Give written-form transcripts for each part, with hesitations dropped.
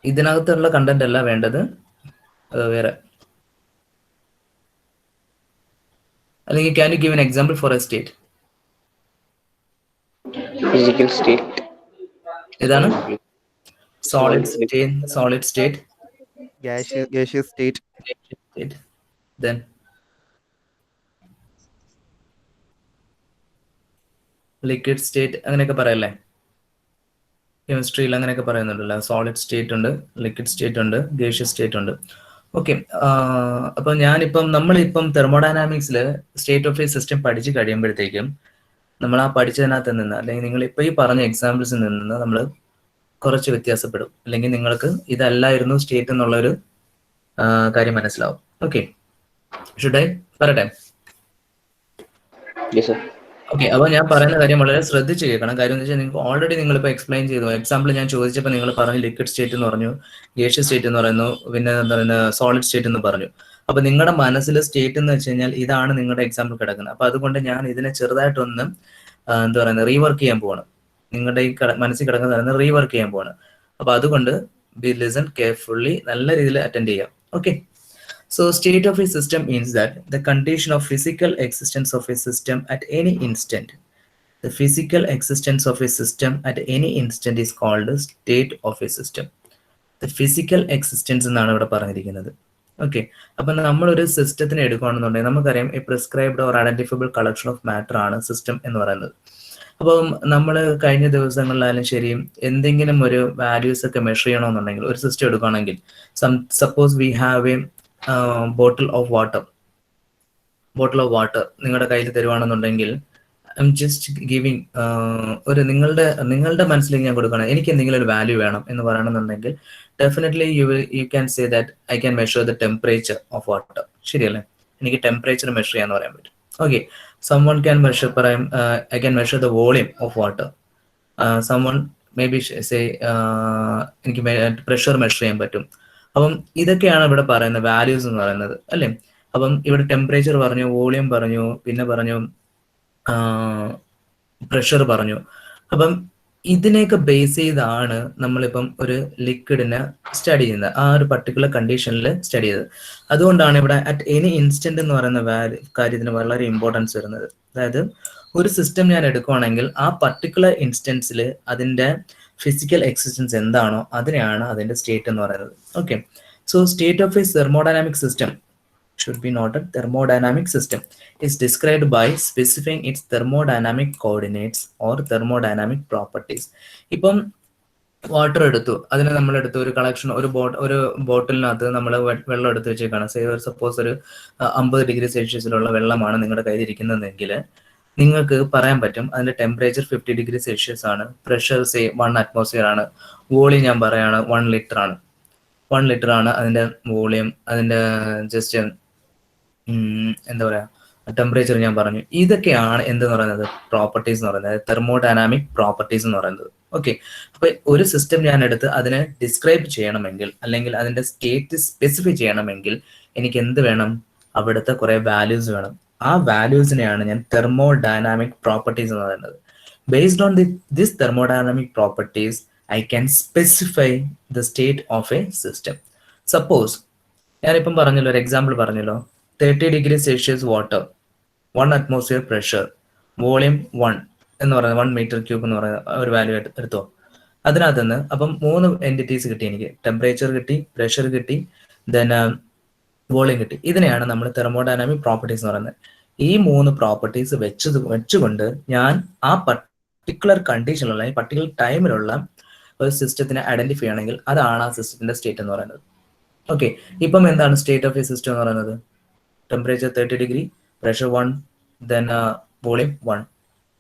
ഇതിനകത്തുള്ള കണ്ടന്റ് അല്ല വേണ്ടത്, വേറെ. അല്ലെങ്കിൽ can you give an example for a state? Physical state. ഏതാണ്? Solid solid state. State, solid state, gaseous state, state. Then liquid state, അങ്ങനെയൊക്കെ പറയല്ലേ? കെമിസ്ട്രിയിൽ അങ്ങനെയൊക്കെ പറയുന്നുണ്ടല്ലോ. സോളിഡ് സ്റ്റേറ്റ് ഉണ്ട്, ലിക്വിഡ് സ്റ്റേറ്റ് ഉണ്ട്, ഗേഷ്യസ് സ്റ്റേറ്റ് ഉണ്ട്. ഓക്കെ. അപ്പൊ ഞാനിപ്പം നമ്മളിപ്പം തെർമോഡൈനാമിക്സിൽ സ്റ്റേറ്റ് ഓഫ് എ സിസ്റ്റം പഠിച്ചു കഴിയുമ്പോഴത്തേക്കും നമ്മൾ ആ പഠിച്ചതിനകത്ത് നിന്ന്, അല്ലെങ്കിൽ നിങ്ങൾ ഇപ്പൊ ഈ പറഞ്ഞ എക്സാമ്പിൾസിൽ നിന്ന് നമ്മൾ കുറച്ച് വ്യത്യാസപ്പെടും. അല്ലെങ്കിൽ നിങ്ങൾക്ക് ഇതല്ലായിരുന്നു സ്റ്റേറ്റ് എന്നുള്ളൊരു കാര്യം മനസ്സിലാവും. ഓക്കെ, ഷുഡ് ഐ പറയട്ടെ? Yes, sir. ഓക്കെ. അപ്പൊ ഞാൻ പറയുന്ന കാര്യം വളരെ ശ്രദ്ധിച്ച് കേൾക്കണം. കാര്യം എന്ന് വെച്ചാൽ നിങ്ങൾക്ക് ഓൾറെഡി നിങ്ങളിപ്പോൾ എക്സ്പ്ലെയിൻ ചെയ്തു. എക്സാമ്പിൾ ഞാൻ ചോദിച്ചപ്പോൾ നിങ്ങൾ പറഞ്ഞു ലിക്വിഡ് സ്റ്റേറ്റ് എന്ന് പറഞ്ഞു, ഗേഷ്യസ് സ്റ്റേറ്റ് എന്ന് പറയുന്നു, പിന്നെ എന്താ പറയുന്നത് സോളിഡ് സ്റ്റേറ്റ് എന്ന് പറഞ്ഞു. അപ്പൊ നിങ്ങളുടെ മനസ്സിൽ സ്റ്റേറ്റ് എന്ന് വെച്ച് കഴിഞ്ഞാൽ ഇതാണ് നിങ്ങളുടെ എക്സാമ്പിൾ കിടക്കുന്നത്. അപ്പൊ അതുകൊണ്ട് ഞാൻ ഇതിനെ ചെറുതായിട്ടൊന്ന് എന്താ പറയുന്നത് റീവർക്ക് ചെയ്യാൻ പോവാണ്. നിങ്ങളുടെ ഈ മനസ്സിൽ കിടക്കുന്ന പറയുന്നത് റീവർക്ക് ചെയ്യാൻ പോവാണ്. അപ്പൊ അതുകൊണ്ട് ബി ലിസൺ കെയർഫുള്ളി, നല്ല രീതിയിൽ അറ്റൻഡ് ചെയ്യാം. Okay. So state of a system means that the condition of physical existence of a system at any instant. The physical existence of a system at any instant is called the state of a system. The physical existence എന്നാണ് ഇവിടെ പറഞ്ഞിരിക്കുന്നത്. Okay. അപ്പം നമ്മളൊരു സിസ്റ്റത്തിനെ എടുക്കുകയാണെന്നുണ്ടെങ്കിൽ നമുക്കറിയാം a prescribed or identifiable collection of matter ആണ് system എന്ന് പറയുന്നത്. അപ്പം നമ്മൾ കഴിഞ്ഞ ദിവസങ്ങളിലായാലും ശരി എന്തെങ്കിലും ഒരു വാല്യൂസ് ഒക്കെ മെഷർ ചെയ്യണമെന്നുണ്ടെങ്കിൽ ഒരു സിസ്റ്റം എടുക്കുകയാണെങ്കിൽ suppose we have A bottle of water നിങ്ങളുടെ കയ്യിൽ തരുവാണെന്നുണ്ടെങ്കിൽ ഐ എം ജസ്റ്റ് ഗിവിങ് ഒരു നിങ്ങളുടെ മനസ്സിലേക്ക് ഞാൻ കൊടുക്കണം, എനിക്ക് എന്തെങ്കിലും ഒരു വാല്യൂ വേണം എന്ന് പറയണമെന്നുണ്ടെങ്കിൽ definitely you can say that I can measure the temperature of water. ശരിയല്ലേ? എനിക്ക് ടെമ്പറേച്ചർ മെഷർ ചെയ്യാന്ന് പറയാൻ പറ്റും. Okay. someone can measure I can measure the volume of water. Someone maybe say എനിക്ക് പ്രഷർ മെഷർ ചെയ്യാൻ പറ്റും. അപ്പം ഇതൊക്കെയാണ് ഇവിടെ പറയുന്ന വാല്യൂസ് എന്ന് പറയുന്നത്, അല്ലേ? അപ്പം ഇവിടെ ടെമ്പറേച്ചർ പറഞ്ഞു, വോളിയം പറഞ്ഞു, പിന്നെ പറഞ്ഞു പ്രഷർ പറഞ്ഞു. അപ്പം ഇതിനെയൊക്കെ ബേസ് ചെയ്താണ് നമ്മളിപ്പം ഒരു ലിക്വിഡിനെ സ്റ്റഡി ചെയ്യുന്നത്, ആ ഒരു പർട്ടിക്കുലർ കണ്ടീഷനിൽ സ്റ്റഡി ചെയ്തത്. അതുകൊണ്ടാണ് ഇവിടെ അറ്റ് എനി ഇൻസ്റ്റന്റ് എന്ന് പറയുന്ന കാര്യത്തിന് വളരെ ഇമ്പോർട്ടൻസ് വരുന്നത്. അതായത് ഒരു സിസ്റ്റം ഞാൻ എടുക്കുവാണെങ്കിൽ ആ പർട്ടിക്കുലർ ഇൻസ്റ്റൻസിൽ അതിൻ്റെ ഫിസിക്കൽ എക്സിസ്റ്റൻസ് എന്താണോ അതിനെയാണ് അതിൻ്റെ സ്റ്റേറ്റ് എന്ന് പറയുന്നത്. Okay. So state of A thermodynamic system should be noted. Thermodynamic system is described by specifying its thermodynamic coordinates or thermodynamic properties. ഇപ്പം വാട്ടർ എടുത്തു, അതിനെ നമ്മളെടുത്ത് ഒരു കളക്ഷൻ, ഒരു ബോട്ടിലിനകത്ത് നമ്മൾ വെള്ളം എടുത്ത് വെച്ചേക്കാണ്. സപ്പോസ് ഒരു 50 ഡിഗ്രി സെൽഷ്യസിലുള്ള വെള്ളമാണ് നിങ്ങളുടെ കയ്യിൽ ഇരിക്കുന്നതെങ്കിൽ നിങ്ങൾക്ക് പറയാൻ പറ്റും അതിന്റെ ടെമ്പറേച്ചർ 50 ഡിഗ്രി സെൽഷ്യസ് ആണ്, പ്രഷർ 1 അറ്റ്മോസ്ഫിയർ ആണ്, വോളിയം ഞാൻ പറയാണ് 1 ലിറ്റർ ആണ്. 1 ലിറ്റർ ആണ് അതിന്റെ വോളിയം, അതിന്റെ ജസ്റ്റ് എന്താ പറയാ ടെമ്പറേച്ചർ ഞാൻ പറഞ്ഞു. ഇതൊക്കെയാണ് എന്തെന്ന് പറയുന്നത് പ്രോപ്പർട്ടീസ് എന്ന് പറയുന്നത്, തെർമോഡൈനാമിക് പ്രോപ്പർട്ടീസ് എന്ന് പറയുന്നത്. ഓക്കെ. അപ്പൊ ഒരു സിസ്റ്റം ഞാൻ എടുത്ത് അതിനെ ഡിസ്ക്രൈബ് ചെയ്യണമെങ്കിൽ അല്ലെങ്കിൽ അതിന്റെ സ്റ്റേറ്റ് സ്പെസിഫൈ ചെയ്യണമെങ്കിൽ എനിക്ക് എന്ത് വേണം? അവിടുത്തെ കുറെ വാല്യൂസ് വേണം. ആ വാല്യൂസിനെയാണ് ഞാൻ തെർമോഡൈനാമിക് പ്രോപ്പർട്ടീസ് എന്ന് പറയുന്നത്. Based on this thermodynamic properties I can specify the state of a system. Suppose ഞാനിപ്പം പറഞ്ഞല്ലോ, ഒരു എക്സാമ്പിൾ പറഞ്ഞല്ലോ, 30 degree Celsius water, 1 atmosphere pressure, volume 1 എന്ന് പറയുന്നത് 1 മീറ്റർ ക്യൂബ് എന്ന് പറയുന്ന ഒരു വാല്യൂ എടുത്തോ. അതിനകത്ത് നിന്ന് അപ്പം 3 എൻറ്റിറ്റീസ് കിട്ടി എനിക്ക്. ടെമ്പറേച്ചർ കിട്ടി, പ്രഷർ കിട്ടി, ദെൻ വോളിയം കിട്ടി. ഇതിനെയാണ് നമ്മൾ തെർമോഡൈനാമിക് പ്രോപ്പർട്ടീസ് എന്ന് പറയുന്നത്. ഈ 3 പ്രോപ്പർട്ടീസ് വെച്ചുകൊണ്ട് ഞാൻ ആ പർട്ടിക്കുലർ കണ്ടീഷനിലുള്ള പർട്ടിക്കുലർ ടൈമിലുള്ള ഒരു സിസ്റ്റത്തിനെ ഐഡന്റിഫൈ ചെയ്യണമെങ്കിൽ അതാണ് ആ സിസ്റ്റത്തിന്റെ സ്റ്റേറ്റ് എന്ന് പറയുന്നത്. ഓക്കെ. ഇപ്പം എന്താണ് സ്റ്റേറ്റ് ഓഫ് എ സിസ്റ്റം എന്ന് പറയുന്നത്? Temperature 30 degree, pressure 1, then volume 1.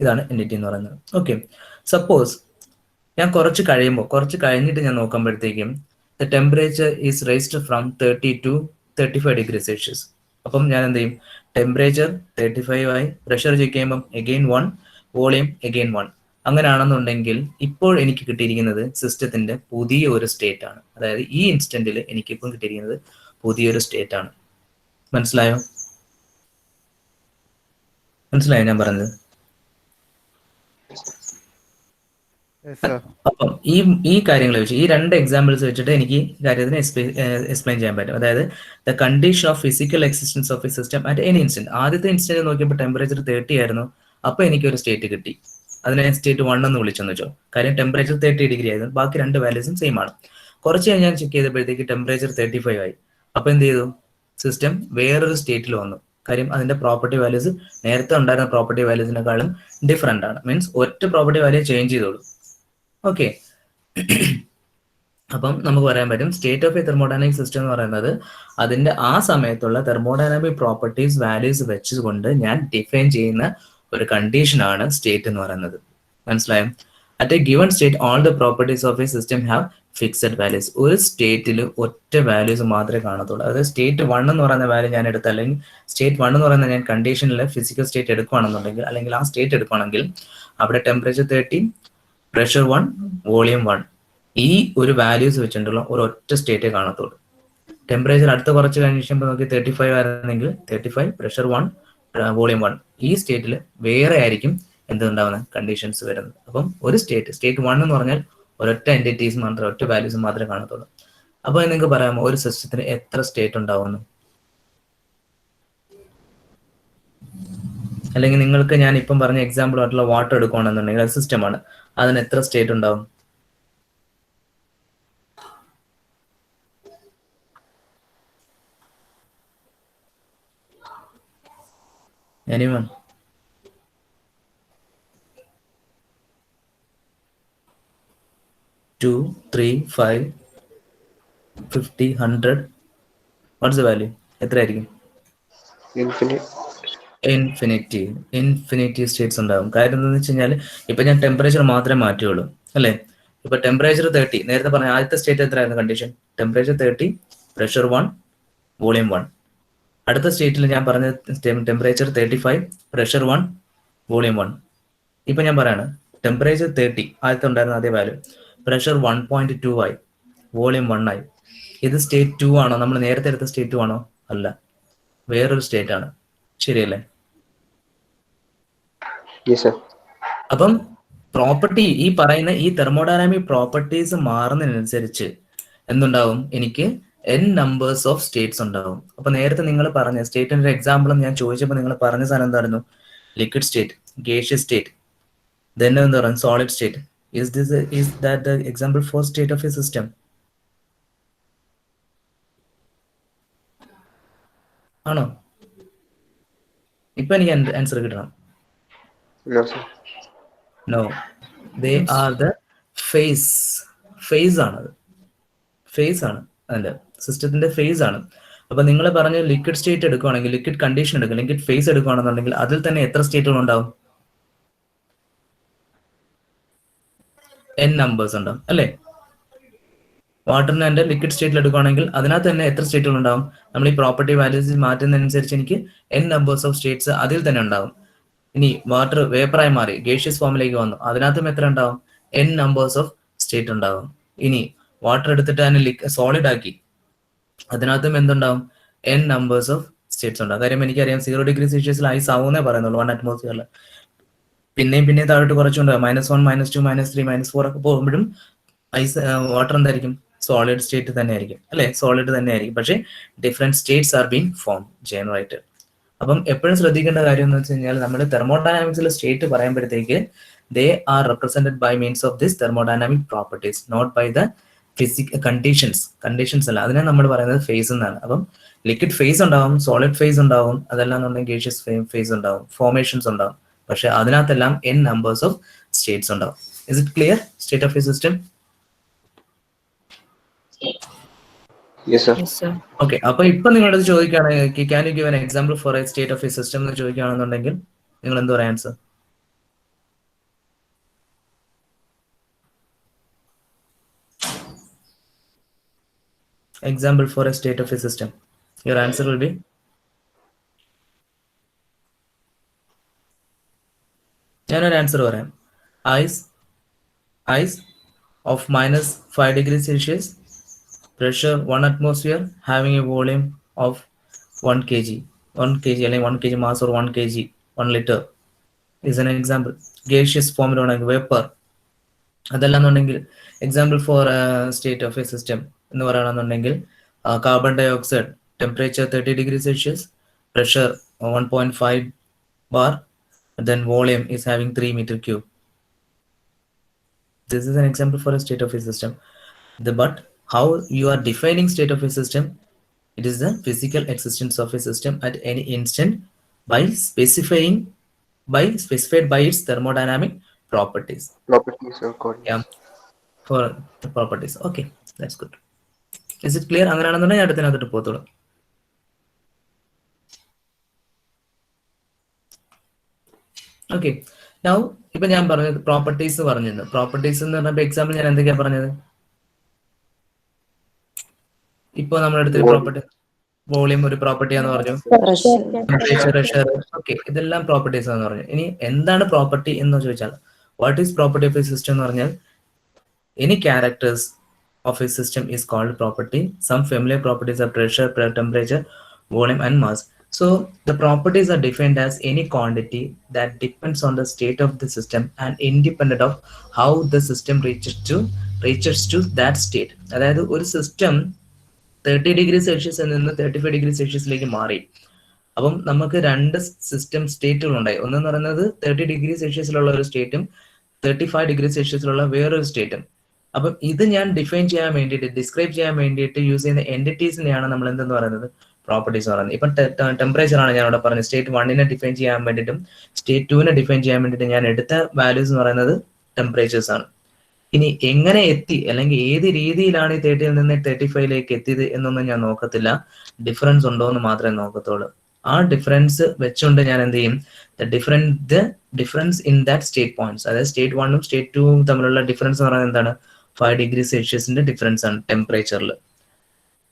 ഇതാണ് എൻറ്റിറ്റി എന്ന് പറയുന്നത്. ഓക്കെ. സപ്പോസ് ഞാൻ കുറച്ച് കഴിഞ്ഞിട്ട് ഞാൻ നോക്കുമ്പോഴത്തേക്കും the temperature is raised from 30 to 35 degree Celsius. അപ്പം ഞാൻ എന്ത് ചെയ്യും? ടെമ്പറേച്ചർ 35 ആയി, പ്രഷർ ചെക്ക് ചെയ്യുമ്പം എഗെയിൻ 1, വോളിയം എഗെയിൻ 1. അങ്ങനെയാണെന്നുണ്ടെങ്കിൽ ഇപ്പോൾ എനിക്ക് കിട്ടിയിരിക്കുന്നത് സിസ്റ്റത്തിന്റെ പുതിയ ഒരു സ്റ്റേറ്റ് ആണ്. അതായത് ഈ ഇൻസ്റ്റന്റിൽ എനിക്കിപ്പം കിട്ടിയിരിക്കുന്നത് പുതിയൊരു സ്റ്റേറ്റ് ആണ്. മനസ്സിലായോ ഞാൻ പറഞ്ഞത്? Yes, sir. അപ്പം ഈ കാര്യങ്ങൾ വെച്ച് ഈ രണ്ട് എക്സാമ്പിൾസ് വെച്ചിട്ട് എനിക്ക് കാര്യത്തിന് എക്സ്പ്ലെയിൻ ചെയ്യാൻ പറ്റും. അതായത് the condition of physical existence of a system at any instant. ആദ്യത്തെ ഇൻസ്റ്റന്റ് നോക്കിയപ്പോൾ ടെമ്പറേച്ചർ 30 ആയിരുന്നു. അപ്പൊ എനിക്കൊരു സ്റ്റേറ്റ് കിട്ടി. അതിനെ സ്റ്റേറ്റ് 1 എന്ന് വിളിച്ചെന്ന് വെച്ചോ. കാര്യം ടെമ്പറേച്ചർ 30 ഡിഗ്രി ആയിരുന്നു. ബാക്കി രണ്ട് വാല്യൂസും സെയിം ആണ്. കുറച്ച് കഴിഞ്ഞ് ഞാൻ ചെക്ക് ചെയ്തപ്പോഴത്തേക്ക് ടെമ്പറേച്ചർ 35 ആയി. അപ്പൊ എന്ത് ചെയ്തു? സിസ്റ്റം വേറൊരു സ്റ്റേറ്റിൽ വന്നു. കാര്യം അതിന്റെ പ്രോപ്പർട്ടി വാല്യൂസ് നേരത്തെ ഉണ്ടായിരുന്ന പ്രോപ്പർട്ടി വാല്യൂസിനെക്കാളും ഡിഫറെന്റ് ആണ്. മീൻസ് ഒറ്റ പ്രോപ്പർട്ടി വാല്യൂ ചേഞ്ച് ചെയ്തോളൂ. ഓക്കെ, അപ്പം നമുക്ക് പറയാൻ പറ്റും state of A thermodynamic system എന്ന് പറയുന്നത് അതിന്റെ ആ സമയത്തുള്ള തെർമോഡൈനാമിക് പ്രോപ്പർട്ടീസ് വാല്യൂസ് വെച്ചുകൊണ്ട് ഞാൻ ഡിഫൈൻ ചെയ്യുന്ന ഒരു കണ്ടീഷനാണ് സ്റ്റേറ്റ് എന്ന് പറയുന്നത്. മനസ്സിലായോ? At A given state all the properties of a system have fixed values. ഒരു സ്റ്റേറ്റിൽ ഒറ്റ വാല്യൂസ് മാത്രമേ കാണത്തുള്ളൂ. അതായത് സ്റ്റേറ്റ് 1 എന്ന് പറയുന്ന വാല്യൂ ഞാൻ എടുത്ത, അല്ലെങ്കിൽ സ്റ്റേറ്റ് 1 എന്ന് പറയുന്ന ഞാൻ കണ്ടീഷനിൽ ഫിസിക്കൽ സ്റ്റേറ്റ് എടുക്കുകയാണെന്നുണ്ടെങ്കിൽ, അല്ലെങ്കിൽ ആ സ്റ്റേറ്റ് എടുക്കുകയാണെങ്കിൽ അവിടെ ടെമ്പറേച്ചർ 30, പ്രഷർ 1, വോളിയം 1, ഈ ഒരു വാല്യൂസ് വെച്ചിട്ടുള്ള ഒരു ഒറ്റ സ്റ്റേറ്റേ കാണത്തുള്ളൂ. ടെമ്പറേച്ചർ അടുത്ത കുറച്ച് കഴിയുമ്പോൾ നോക്കി 35 ആയിരുന്നെങ്കിൽ 35, പ്രഷർ 1, വോളിയം 1, ഈ സ്റ്റേറ്റിൽ വേറെ ആയിരിക്കും എന്തുണ്ടാവുന്ന കണ്ടീഷൻസ് വരുന്നത്. അപ്പം ഒരു സ്റ്റേറ്റ് 1 എന്ന് പറഞ്ഞാൽ ഒരൊറ്റ എൻറ്റിറ്റീസ് മാത്രമേ, ഒറ്റ വാല്യൂസ് മാത്രമേ കാണത്തുള്ളൂ. അപ്പോൾ നിങ്ങൾക്ക് പറയാമോ ഒരു സിസ്റ്റത്തിന് എത്ര സ്റ്റേറ്റ് ഉണ്ടാവുമെന്ന്? അല്ലെങ്കിൽ നിങ്ങൾക്ക് ഞാൻ ഇപ്പം പറഞ്ഞ എക്സാമ്പിൾ ആയിട്ടുള്ള വാട്ടർ എടുക്കുകയാണെന്നുണ്ടെങ്കിൽ അത് സിസ്റ്റമാണ്, അതിന് എത്ര സ്റ്റേറ്റ് ഉണ്ടാവും? Anyone? Two, 3, 5, 50, 100. What's the value? എത്ര ആയിരിക്കും? ഇൻഫിനിറ്റി സ്റ്റേറ്റ്സ് ഉണ്ടാവും. കാര്യം എന്താണെന്ന് വെച്ച് കഴിഞ്ഞാൽ ഇപ്പൊ ഞാൻ ടെമ്പറേച്ചർ മാത്രമേ മാറ്റുകയുള്ളൂ, അല്ലേ? ഇപ്പൊ ടെമ്പറേച്ചർ 30, നേരത്തെ പറഞ്ഞ ആദ്യത്തെ സ്റ്റേറ്റ് എത്രയായിരുന്നു കണ്ടീഷൻ? Temperature 30, pressure 1, volume 1. അടുത്ത സ്റ്റേറ്റിൽ ഞാൻ പറഞ്ഞ ടെമ്പറേച്ചർ 35, പ്രഷർ 1, വോളിയം 1. ഇപ്പൊ ഞാൻ പറയാണ് ടെമ്പറേച്ചർ 30, ആദ്യത്തെ ഉണ്ടായിരുന്ന അതേ വാല്യൂ, പ്രഷർ 1.2 ആയി, വോളിയം 1 ആയി. ഇത് സ്റ്റേറ്റ് 2 ആണോ? നമ്മൾ നേരത്തെ എടുത്ത സ്റ്റേറ്റ് 2 ആണോ? അല്ല, വേറൊരു സ്റ്റേറ്റ് ആണ്. ശരിയല്ലേ? അപ്പം പ്രോപ്പർട്ടി, ഈ പറയുന്ന ഈ തെർമോഡൈനാമിക് പ്രോപ്പർട്ടീസ് മാറുന്നതിനനുസരിച്ച് എന്തുണ്ടാവും? എനിക്ക് n നമ്പേഴ്സ് ഓഫ് സ്റ്റേറ്റ്സ് ഉണ്ടാവും. അപ്പൊ നേരത്തെ നിങ്ങൾ പറഞ്ഞ സ്റ്റേറ്റിന്റെ ഒരു എക്സാമ്പിളും ഞാൻ ചോദിച്ചപ്പോൾ നിങ്ങൾ പറഞ്ഞ സാധനം എന്തായിരുന്നു? Liquid state, gaseous state, then എന്താ പറയുക solid state. is that the example for state of a system? ആണോ? ഇപ്പൊ എനിക്ക് ആൻസർ കിട്ടണം. No, they are the phase ആണത്. ഫേസ് ആണ് അതിന്റെ സിസ്റ്റത്തിന്റെ ഫേസ് ആണ്. അപ്പൊ നിങ്ങൾ പറഞ്ഞ ലിക്വിഡ് സ്റ്റേറ്റ് എടുക്കുകയാണെങ്കിൽ, ലിക്വിഡ് കണ്ടീഷൻ എടുക്കുക, ലിക്വിഡ് ഫേസ് എടുക്കുകയാണെന്നുണ്ടെങ്കിൽ അതിൽ തന്നെ എത്ര സ്റ്റേറ്റുകൾ ഉണ്ടാവും? n നമ്പേഴ്സ് ഉണ്ടാവും, അല്ലേ? വാട്ടറിന് എന്റെ ലിക്വിഡ് സ്റ്റേറ്റിൽ എടുക്കുകയാണെങ്കിൽ അതിനകത്ത് തന്നെ എത്ര സ്റ്റേറ്റുകൾ ഉണ്ടാവും? നമ്മൾ ഈ പ്രോപ്പർട്ടി വാല്യൂസ് മാറ്റുന്നതനുസരിച്ച് എനിക്ക് n നമ്പേഴ്സ് ഓഫ് സ്റ്റേറ്റ്സ് അതിൽ തന്നെ ഉണ്ടാവും. ഇനി വാട്ടർ വേപ്പറായി മാറി ഗേഷ്യസ് ഫോമിലേക്ക് വന്നു, അതിനകത്തും എത്ര ഉണ്ടാവും? n നമ്പേഴ്സ് ഓഫ് സ്റ്റേറ്റ് ഉണ്ടാവും. ഇനി വാട്ടർ എടുത്തിട്ട് അതിനെ സോളിഡ് ആക്കി, അതിനകത്തും എന്തുണ്ടാവും? n നമ്പേഴ്സ് ഓഫ് സ്റ്റേറ്റ്സ് ഉണ്ടാവും. കാര്യം എനിക്കറിയാം 0 ഡിഗ്രി സെൽഷ്യസിൽ ഐസ് ആവുന്നേ പറയുന്നുള്ളൂ 1 അറ്റ്മോസ്ഫിയറിൽ. പിന്നെയും താഴോട്ട് കുറച്ചുണ്ടാവും, -1, -2, -3, -4 ഒക്കെ പോകുമ്പോഴും ഐസ് വാട്ടർ എന്തായിരിക്കും? സോളിഡ് സ്റ്റേറ്റ് തന്നെ ആയിരിക്കും, അല്ലെ? സോളിഡ് തന്നെ ആയിരിക്കും. പക്ഷേ different States are being form generated. അപ്പം എപ്പോഴും ശ്രദ്ധിക്കേണ്ട കാര്യം എന്ന് വെച്ച് കഴിഞ്ഞാൽ നമ്മൾ തെർമോഡൈനാമിക്സിൽ സ്റ്റേറ്റ് പറയുമ്പോഴത്തേക്ക് they are represented by means of this thermodynamic properties, not by the conditions അല്ല. അതിനെ നമ്മൾ പറയുന്നത് ഫേസ് എന്നാണ്. അപ്പം ലിക്വിഡ് ഫേസ് ഉണ്ടാവും, സോളിഡ് ഫേസ് ഉണ്ടാവും, അതെല്ലാം എന്നുണ്ടെങ്കിൽ ഗേഷ്യസ് ഫേസ് ഉണ്ടാവും, ഫോർമേഷൻസ് ഉണ്ടാവും. പക്ഷെ അതിനകത്തെല്ലാം n നമ്പേഴ്സ് ഓഫ് സ്റ്റേറ്റ്സ് ഉണ്ടാവും. Is it clear? State of a system. Okay, അപ്പൊ ഇപ്പൊ നിങ്ങളോട് ചോദിക്കുകയാണെങ്കിൽ can you give an example for a state of a system എന്ന് ചോദിക്കുകയാണെന്നുണ്ടെങ്കിൽ നിങ്ങൾ എന്ത് പറയാം answer? Example for a state of a system. Your answer will be ഞാനൊരു ആൻസർ പറയാം. Ice of -5 degree Celsius, pressure 1 atmosphere, having A volume of 1 kg അല്ലെങ്കിൽ 1 kg mass or 1 kg 1 liter is an example. Gaseous form vapour അതല്ലാന്നുണ്ടെങ്കിൽ example for state of a system എന്ന് പറയുകയാണെന്നുണ്ടെങ്കിൽ carbon dioxide temperature 30 degree Celsius, pressure 1.5 bar, then volume is having 3 meter cube. This is an example for a state of a system. But how you are defining state of a system? It is the physical existence of a system at any instant by specified by its thermodynamic properties. Properties or coordinates. Yeah, for the properties. Okay, that's good. Is it clear? അങ്ങനെയാണെന്നുണ്ടെങ്കിൽ അടുത്തതിനകത്തോട്ട് പോകത്തുള്ളൂ. Okay, now ഇപ്പൊ ഞാൻ പറഞ്ഞത് properties പറഞ്ഞിരുന്നു. Properties എന്ന് പറഞ്ഞപ്പോ example ഞാൻ എന്തൊക്കെയാ പറഞ്ഞത്? ഇപ്പൊ നമ്മളെടുത്തൊരു പ്രോപ്പർട്ടി, വോളിയം ഒരു പ്രോപ്പർട്ടിയാന്ന് പറഞ്ഞു, ടെമ്പറേച്ചർ, പ്രഷർ, ഓക്കെ, ഇതെല്ലാം പ്രോപ്പർട്ടീസ് എന്ന് പറഞ്ഞു. ഇനി എന്താണ് പ്രോപ്പർട്ടി എന്ന് ചോദിച്ചാൽ, what is property of a system എന്ന് പറഞ്ഞാൽ any characters of a system is called property. Some familiar properties are pressure, temperature, volume and mass. So the properties are defined as any quantity that depends on the state of the system and independent of how the system reaches to that state. അതായത് ഒരു system 30 degree സെൽഷ്യസിൽ നിന്ന് 35 degree സെൽഷ്യസിലേക്ക് മാറി. അപ്പം നമുക്ക് രണ്ട് system സ്റ്റേറ്റുകൾ ഉണ്ടായി. ഒന്നെന്ന് പറയുന്നത് 30 ഡിഗ്രി സെൽഷ്യസിലുള്ള ഒരു സ്റ്റേറ്റും 35 ഡിഗ്രി സെൽഷ്യസിലുള്ള വേറൊരു സ്റ്റേറ്റും. അപ്പം ഇത് ഞാൻ ഡിഫൈൻ ചെയ്യാൻ വേണ്ടിയിട്ട്, ഡിസ്ക്രൈബ് ചെയ്യാൻ വേണ്ടിയിട്ട് യൂസ് ചെയ്യുന്ന എൻറ്റിറ്റീസിനെയാണ് നമ്മൾ എന്തെന്ന് പറയുന്നത്? പ്രോപ്പർട്ടീസ് പറയുന്നത്. ഇപ്പം ടെമ്പറേച്ചർ ആണ് ഞാൻ ഇവിടെ പറഞ്ഞത്. സ്റ്റേറ്റ് 1നെ ഡിഫൈൻ ചെയ്യാൻ വേണ്ടിയിട്ടും സ്റ്റേറ്റ് 2നെ ഡിഫൈൻ ചെയ്യാൻ വേണ്ടിയിട്ട് ഞാൻ എടുത്ത വാല്യൂസ് എന്ന് പറയുന്നത് ടെമ്പറേച്ചേഴ്സ് ആണ്. ഇനി എങ്ങനെ എത്തി, അല്ലെങ്കിൽ ഏത് രീതിയിലാണ് ഈ 30ൽ നിന്ന് 35ലേക്ക് എത്തിയത് എന്നൊന്നും ഞാൻ നോക്കത്തില്ല. ഡിഫറൻസ് ഉണ്ടോ എന്ന് മാത്രമേ നോക്കത്തുള്ളൂ. ആ ഡിഫറൻസ് വെച്ചുകൊണ്ട് ഞാൻ എന്ത് ചെയ്യും? Difference in that state points, അതായത് സ്റ്റേറ്റ് 1ഉം സ്റ്റേറ്റ് 2ഉം തമ്മിലുള്ള ഡിഫറൻസ് എന്ന് പറയുന്നത് എന്താണ്? 5 ഡിഗ്രി സെൽഷ്യസിന്റെ ഡിഫറൻസ് ആണ് ടെമ്പറേച്ചറിൽ.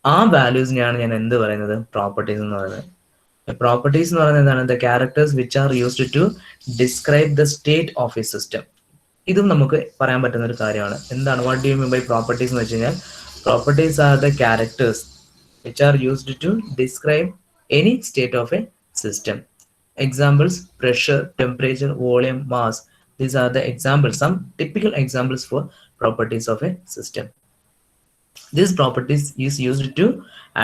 ആ വാല്യൂസിനെയാണ് ഞാൻ എന്ത് പറയുന്നത്? പ്രോപ്പർട്ടീസ് എന്ന് പറയുന്നത്. പ്രോപ്പർട്ടീസ് എന്ന് പറയുന്നത് എന്താണ്? The characters which are used to describe the state of a system. ഇതും നമുക്ക് പറയാൻ പറ്റുന്ന ഒരു കാര്യമാണ്. എന്താണ് what do you mean by properties എന്ന് വെച്ച് കഴിഞ്ഞാൽ, properties are the characters which are used to describe any state of a system. Examples: pressure, temperature, volume, mass. These are the examples, some typical examples for properties of a system. These properties is used to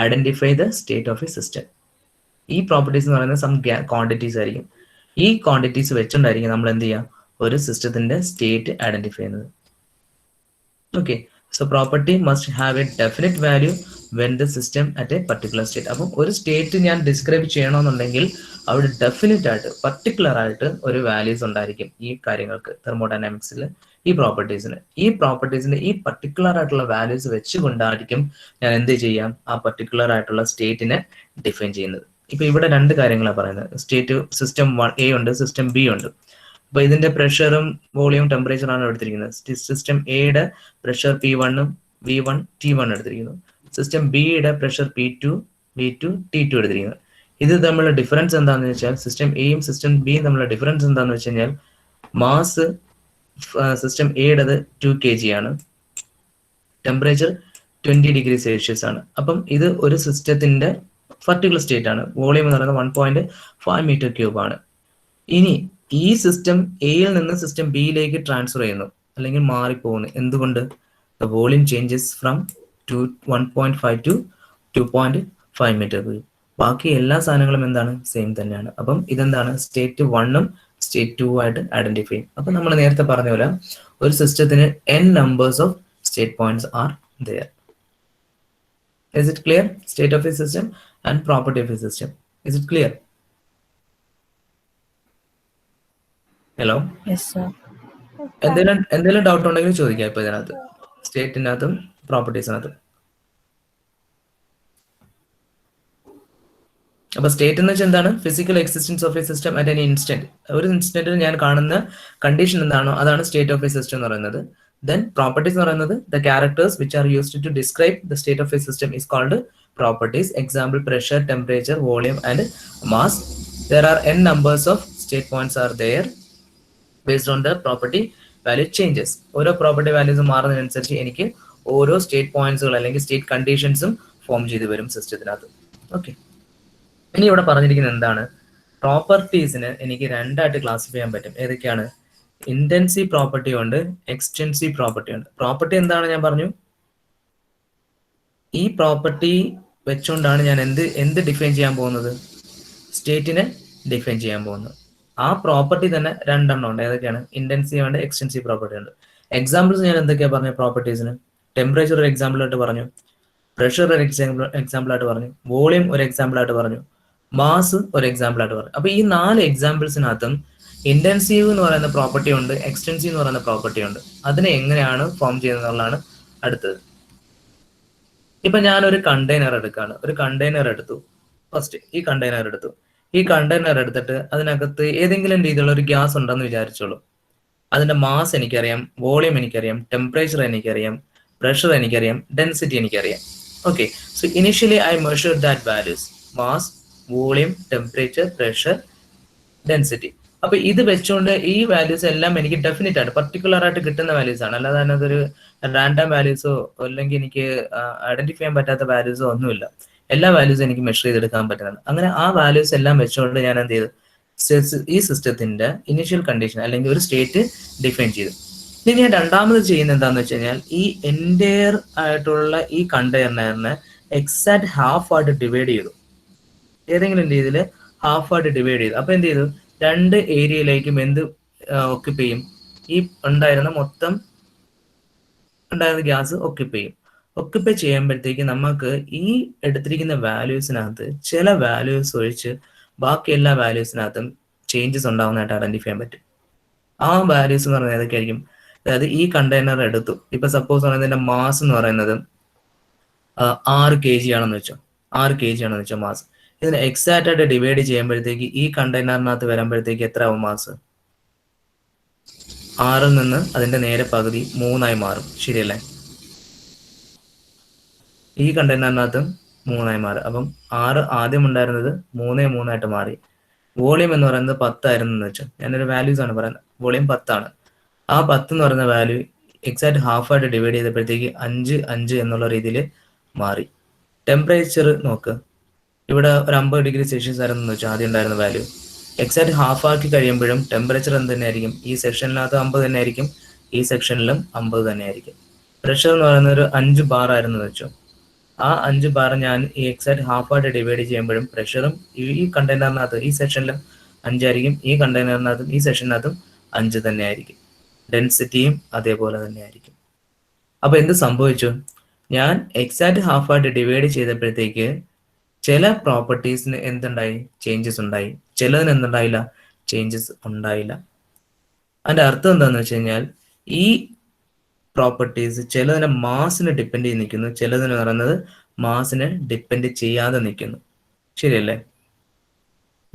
identify the state of a system. ഈ properties എന്ന് പറയുന്നത് some quantities ആയിരിക്കും. ഈ quantities വെച്ചുകൊണ്ടായിരിക്കും നമ്മൾ എന്ത് ചെയ്യുക? ഒരു സിസ്റ്റത്തിന്റെ സ്റ്റേറ്റ് ഐഡന്റിഫൈ ചെയ്യുന്നത്. Okay, so property must have a definite value when the system at a particular state. അപ്പം ഒരു സ്റ്റേറ്റ് ഞാൻ ഡിസ്ക്രൈബ് ചെയ്യണമെന്നുണ്ടെങ്കിൽ അവിടെ ഡെഫിനറ്റ് ആയിട്ട് പർട്ടിക്കുലർ ആയിട്ട് ഒരു വാല്യൂസ് ഉണ്ടായിരിക്കും ഈ കാര്യങ്ങൾക്ക്, തെർമോഡൈനാമിക്സിൽ ഈ പ്രോപ്പർട്ടീസിന്. ഈ പ്രോപ്പർട്ടീസിന്റെ ഈ പർട്ടിക്കുലർ ആയിട്ടുള്ള വാല്യൂസ് വെച്ചുകൊണ്ടായിരിക്കും ഞാൻ എന്ത് ചെയ്യാം? ആ പർട്ടിക്കുലർ ആയിട്ടുള്ള സ്റ്റേറ്റിനെ ഡിഫൈൻ ചെയ്യുന്നത്. ഇപ്പൊ ഇവിടെ രണ്ട് കാര്യങ്ങളാണ് പറയുന്നത്. സ്റ്റേറ്റ് സിസ്റ്റം 1A ഉണ്ട്, സിസ്റ്റം B ഉണ്ട്. അപ്പൊ ഇതിന്റെ പ്രഷറും വോളിയം ടെമ്പറേച്ചർ ആണ് എടുത്തിരിക്കുന്നത്. സിസ്റ്റം എയുടെ പ്രഷർ P1ഉം V1 T1 എടുത്തിരിക്കുന്നു. സിസ്റ്റം ബിയുടെ പ്രഷർ P2 V2 T2 എടുത്തിരിക്കുന്നത്. ഇത് തമ്മിലുള്ള ഡിഫറൻസ് എന്താണെന്ന് വെച്ചാൽ, സിസ്റ്റം എയും സിസ്റ്റം ബിയും തമ്മിലുള്ള ഡിഫറൻസ് എന്താണെന്ന് വെച്ച് കഴിഞ്ഞാൽ, മാസ് സിസ്റ്റം എയുടേത് 2 kg ആണ്, ടെമ്പറേച്ചർ 20 ഡിഗ്രി സെൽഷ്യസ് ആണ്. അപ്പം ഇത് ഒരു സിസ്റ്റത്തിന്റെ പർട്ടിക്കുലർ സ്റ്റേറ്റ് ആണ്. വോളിയം എന്ന് പറയുന്നത് 1.5 മീറ്റർ ക്യൂബ് ആണ്. ഇനി ഈ സിസ്റ്റം എയിൽ നിന്ന് സിസ്റ്റം ബിയിലേക്ക് ട്രാൻസ്ഫർ ചെയ്യുന്നു, അല്ലെങ്കിൽ മാറിപ്പോകുന്നു. എന്തുകൊണ്ട്? The volume changes from 1.5 to 2.5 metre cube. ബാക്കി എല്ലാ സാധനങ്ങളും എന്താണ്? സെയിം തന്നെയാണ്. അപ്പം ഇതെന്താണ്? സ്റ്റേറ്റ് 1ഉം സ്റ്റേറ്റ് 2 ആയിട്ട് ഐഡന്റിഫൈ ചെയ്യും. അപ്പം നമ്മൾ നേരത്തെ പറഞ്ഞ പോലെ ഒരു സിസ്റ്റത്തിന് n numbers of state points R there. Is it clear? State of a system and property of a system. Is it clear? Hello? Yes, sir. എന്തെങ്കിലും ഡൗട്ട് ഉണ്ടെങ്കിൽ ചോദിക്കാം. ഇപ്പൊ ഇതിനകത്ത് സ്റ്റേറ്റിനകത്തും പ്രോപ്പർട്ടീസിനകത്തും. അപ്പൊ സ്റ്റേറ്റ് എന്ന് വെച്ചാൽ എന്താണ്? Physical existence of a system at an instant. ഒരു ഇൻസ്റ്റന്റിൽ ഞാൻ കാണുന്ന കണ്ടീഷൻ എന്താണോ അതാണ് സ്റ്റേറ്റ് ഓഫ് എ സിസ്റ്റം എന്ന് പറയുന്നത്. Then properties എന്ന് പറയുന്നത് the characters which are used to describe the state of a system is called properties. Example: pressure, temperature, volume and mass. There are n numbers of state points are there based on the property value changes. ഓരോ property values മാറുന്നതിനനുസരിച്ച് എനിക്ക് ഓരോ state പോയിന്റ്സുകൾ അല്ലെങ്കിൽ state കണ്ടീഷൻസും form ചെയ്ത് വരും സിസ്റ്റത്തിനകത്ത്. Okay, ഇനി ഇവിടെ പറഞ്ഞിരിക്കുന്നത് എന്താണ്? പ്രോപ്പർട്ടീസിന് എനിക്ക് രണ്ടായിട്ട് ക്ലാസിഫൈ ചെയ്യാൻ പറ്റും. ഏതൊക്കെയാണ്? ഇന്റൻസീവ് പ്രോപ്പർട്ടി ഉണ്ട്, എക്സ്റ്റെൻസീവ് പ്രോപ്പർട്ടി ഉണ്ട്. പ്രോപ്പർട്ടി എന്താണ് ഞാൻ പറഞ്ഞു, ഈ പ്രോപ്പർട്ടി വെച്ചുകൊണ്ടാണ് ഞാൻ എന്ത് ഡിഫൈൻ ചെയ്യാൻ പോകുന്നത്, സ്റ്റേറ്റിനെ ഡിഫൈൻ ചെയ്യാൻ പോകുന്നത്. ആ പ്രോപ്പർട്ടി തന്നെ രണ്ടെണ്ണം ഉണ്ട്. ഏതൊക്കെയാണ്? ഇന്റൻസീവ് ഉണ്ട്, എക്സ്റ്റെൻസീവ് പ്രോപ്പർട്ടി ഉണ്ട്. എക്സാമ്പിൾസ് ഞാൻ എന്തൊക്കെയാ പറഞ്ഞ പ്രോപ്പർട്ടീസിന്? ടെമ്പറേച്ചർ ഒരു എക്സാമ്പിൾ ആയിട്ട് പറഞ്ഞു, പ്രഷർ ഒരു എക്സാമ്പിൾ ആയിട്ട് പറഞ്ഞു, വോളിയം ഒരു എക്സാമ്പിൾ ആയിട്ട് പറഞ്ഞു, മാസ് ഒരു എക്സാമ്പിൾ ആയിട്ട് പറഞ്ഞു. അപ്പൊ ഈ 4 എക്സാമ്പിൾസിനകത്തും ഇന്റൻസീവ് എന്ന് പറയുന്ന പ്രോപ്പർട്ടി ഉണ്ട്, എക്സ്റ്റെൻസീവ് എന്ന് പറയുന്ന പ്രോപ്പർട്ടി ഉണ്ട്. അതിനെ എങ്ങനെയാണ് ഫോം ചെയ്യുന്നത് എന്നുള്ളതാണ് അടുത്തത്. ഇപ്പൊ ഞാനൊരു കണ്ടെയ്നർ എടുക്കുകയാണ്. ഒരു കണ്ടെയ്നർ എടുത്തു. ഫസ്റ്റ് ഈ കണ്ടെയ്നർ എടുത്തു. ഈ കണ്ടെയ്നർ എടുത്തിട്ട് അതിനകത്ത് ഏതെങ്കിലും രീതിയിലുള്ള ഒരു ഗ്യാസ് ഉണ്ടെന്ന് വിചാരിച്ചോളൂ. അതിന്റെ മാസ് എനിക്കറിയാം, വോളിയം എനിക്കറിയാം, ടെമ്പറേച്ചർ എനിക്കറിയാം, പ്രഷർ എനിക്കറിയാം, ഡെൻസിറ്റി എനിക്കറിയാം. Okay, so initially I measure that values, mass, volume, temperature, pressure, density. അപ്പൊ ഇത് വെച്ചുകൊണ്ട് ഈ വാല്യൂസ് എല്ലാം എനിക്ക് ഡെഫിനറ്റ് ആയിട്ട് പർട്ടിക്കുലർ ആയിട്ട് കിട്ടുന്ന വാല്യൂസ് ആണ്. അല്ലാതെ അതിനകത്തൊരു റാൻഡം വാല്യൂസോ അല്ലെങ്കിൽ എനിക്ക് ഐഡന്റിഫൈ ചെയ്യാൻ പറ്റാത്ത വാല്യൂസോ ഒന്നുമില്ല. എല്ലാ വാല്യൂസും എനിക്ക് മെഷർ ചെയ്തെടുക്കാൻ പറ്റുന്നുണ്ട്. അങ്ങനെ ആ വാല്യൂസ് എല്ലാം വെച്ചുകൊണ്ട് ഞാൻ എന്ത് ചെയ്തു, ഈ സിസ്റ്റത്തിന്റെ ഇനിഷ്യൽ കണ്ടീഷൻ അല്ലെങ്കിൽ ഒരു സ്റ്റേറ്റ് ഡിഫൈൻ ചെയ്തു. ഇനി ഞാൻ രണ്ടാമത് ചെയ്യുന്നത് എന്താണെന്ന് വെച്ച് കഴിഞ്ഞാൽ ഈ എൻറ്റയർ ആയിട്ടുള്ള ഈ കണ്ടെയ്നറിനെ എക്സാക്ട് ഹാഫ് ആയിട്ട് ഡിവൈഡ് ചെയ്തു. ഏതെങ്കിലും രീതിയിൽ ഹാഫ് ആയിട്ട് ഡിവൈഡ് ചെയ്തു. അപ്പൊ എന്ത് ചെയ്തു, 2 ഏരിയയിലേക്കും എന്ത് ഒക്യുപ്പൈ ചെയ്യും, ഈ ഉണ്ടായിരുന്ന മൊത്തം ഉണ്ടായിരുന്ന ഗ്യാസ് ഒക്യുപ്പൈ ചെയ്യും. ഒക്യുപ്പൈ ചെയ്യുമ്പോഴത്തേക്ക് നമുക്ക് ഈ എടുത്തിരിക്കുന്ന വാല്യൂസിനകത്ത് ചില വാല്യൂസ് ഒഴിച്ച് ബാക്കി എല്ലാ വാല്യൂസിനകത്തും ചേഞ്ചസ് ഉണ്ടാവുന്നതായിട്ട് ഐഡന്റിഫൈ ചെയ്യാൻ പറ്റും. ആ വാല്യൂസ് എന്ന് പറയുന്നത് ഏതൊക്കെയായിരിക്കും? അതായത് ഈ കണ്ടെയ്നർ എടുത്തു, ഇപ്പൊ സപ്പോസ് പറയുന്നതിന്റെ മാസ് എന്ന് പറയുന്നത് 6 kg ആണെന്ന് വെച്ചോ, 6 kg ആണെന്ന് വെച്ചോ മാസ്. ഇതിനെ എക്സാക്റ്റ് ആയിട്ട് ഡിവൈഡ് ചെയ്യുമ്പോഴത്തേക്ക് ഈ കണ്ടെയ്നറിനകത്ത് വരുമ്പോഴത്തേക്ക് എത്ര ആവും മാസ്? 6ൽ നിന്ന് അതിന്റെ നേരെ പകുതി 3 മാറും. ശരിയല്ലേ? ഈ കണ്ടെയ്നറിനകത്തും 3 മാറും. അപ്പം 6 ആദ്യം ഉണ്ടായിരുന്നത് 3 ആയിട്ട് മാറി. വോളിയം എന്ന് പറയുന്നത് 10 ആയിരുന്നു എന്ന് വെച്ചോ, ഞാനൊരു വാല്യൂസ് ആണ് പറയുന്നത്. വോളിയം 10 ആണ്. ആ 10 എന്ന് പറയുന്ന വാല്യൂ എക്സാക്ട് ഹാഫ് ആയിട്ട് ഡിവൈഡ് ചെയ്തപ്പോഴത്തേക്ക് 5 എന്നുള്ള രീതിയിൽ മാറി. ടെമ്പറേച്ചർ നോക്ക്, ഇവിടെ ഒരു 50 ഡിഗ്രി സെൽഷ്യസ് ആയിരുന്നു വെച്ചാൽ ആദ്യം ഉണ്ടായിരുന്ന വാല്യൂ. എക്സാക്ട് ഹാഫ് ആക്കി കഴിയുമ്പോഴും ടെമ്പറേച്ചർ എന്ത് തന്നെയായിരിക്കും? ഈ സെക്ഷനിനകത്ത് 50 തന്നെ ആയിരിക്കും, ഈ സെക്ഷനിലും 50 തന്നെ ആയിരിക്കും. പ്രഷർ എന്ന് പറയുന്നത് ഒരു 5 ബാർ ആയിരുന്നു വെച്ചോ, ആ 5 ബാർ ഞാൻ ഈ എക്സാക്ട് ഹാഫ് ആയിട്ട് ഡിവൈഡ് ചെയ്യുമ്പോഴും പ്രഷറും ഈ കണ്ടെയ്നറിനകത്ത് ഈ സെക്ഷനിലും 5 ആയിരിക്കും, ഈ കണ്ടെയ്നറിനകത്തും ഈ സെക്ഷനകത്തും 5 തന്നെ ആയിരിക്കും. ഡെൻസിറ്റിയും അതേപോലെ തന്നെ ആയിരിക്കും. അപ്പൊ എന്ത് സംഭവിച്ചു? ഞാൻ എക്സാക്ട് ഹാഫ് ആയിട്ട് ഡിവൈഡ് ചെയ്തപ്പോഴത്തേക്ക് ചില പ്രോപ്പർട്ടീസിന് എന്തുണ്ടായി? ചേഞ്ചസ് ഉണ്ടായി. ചിലതിന് എന്തുണ്ടായില്ല? ചേഞ്ചസ് ഉണ്ടായില്ല. അതിന്റെ അർത്ഥം എന്താണെന്ന് വെച്ച് കഴിഞ്ഞാൽ ഈ പ്രോപ്പർട്ടീസ് ചിലതിനെ മാസിനെ ഡിപ്പെൻഡ് ചെയ്ത് നിൽക്കുന്നു, ചിലതിന് പറയുന്നത് മാസിനെ ഡിപ്പെൻഡ് ചെയ്യാതെ നിൽക്കുന്നു. ശരിയല്ലേ?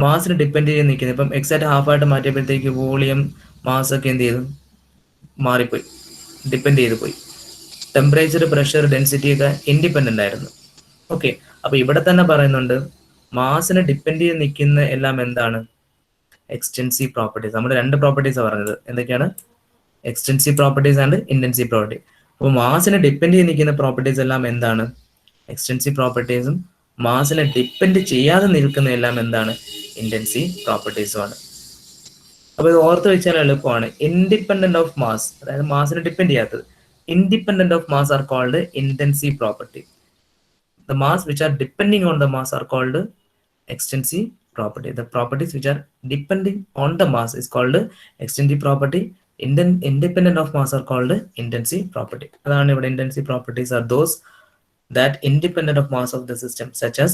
മാസിനെ ഡിപ്പെൻഡ് ചെയ്ത് നിൽക്കുന്നു. ഇപ്പം എക്സാക്ട് ഹാഫ് ആയിട്ട് മാറ്റിയപ്പോഴത്തേക്ക് വോളിയം, മാസ് ഒക്കെ എന്ത് ചെയ്തു? മാറിപ്പോയി, ഡിപ്പെൻഡ് ചെയ്ത് പോയി. ടെമ്പറേച്ചർ, പ്രഷർ, ഡെൻസിറ്റി ഒക്കെ ഇൻഡിപെൻഡന്റ് ആയിരുന്നു. ഓക്കെ, അപ്പൊ ഇവിടെ തന്നെ പറയുന്നുണ്ട് മാസിനെ ഡിപ്പെൻഡ് ചെയ്ത് നിൽക്കുന്ന എല്ലാം എന്താണ്? Extensive properties. നമ്മൾ 2 പ്രോപ്പർട്ടീസാണ് പറഞ്ഞത്. എന്തൊക്കെയാണ്? Extensive properties and intensive property. അപ്പോൾ മാസിനെ ഡിപ്പെൻഡ് ചെയ്ത് നിൽക്കുന്ന പ്രോപ്പർട്ടീസ് എല്ലാം എന്താണ്? എക്സ്റ്റെൻസീവ് പ്രോപ്പർട്ടീസും മാസിനെ ഡിപ്പെൻഡ് ചെയ്യാതെ നിൽക്കുന്ന എല്ലാം എന്താണ്? ഇന്റൻസീവ് പ്രോപ്പർട്ടീസുമാണ്. അപ്പൊ ഇത് ഓർത്ത് വെച്ചാൽ എളുപ്പമാണ്. ഇൻഡിപെൻഡന്റ് ഓഫ് മാസ്, അതായത് മാസിനെ ഡിപ്പെൻഡ് ചെയ്യാത്തത്, independent of mass are called intensive property. The mass which are depending on the mass are called extensive property. The properties which are depending on the mass is called extensive property. Independent of mass are called intensive property. Adana ഇവിടെ intensive properties are those that independent of mass of the system, such as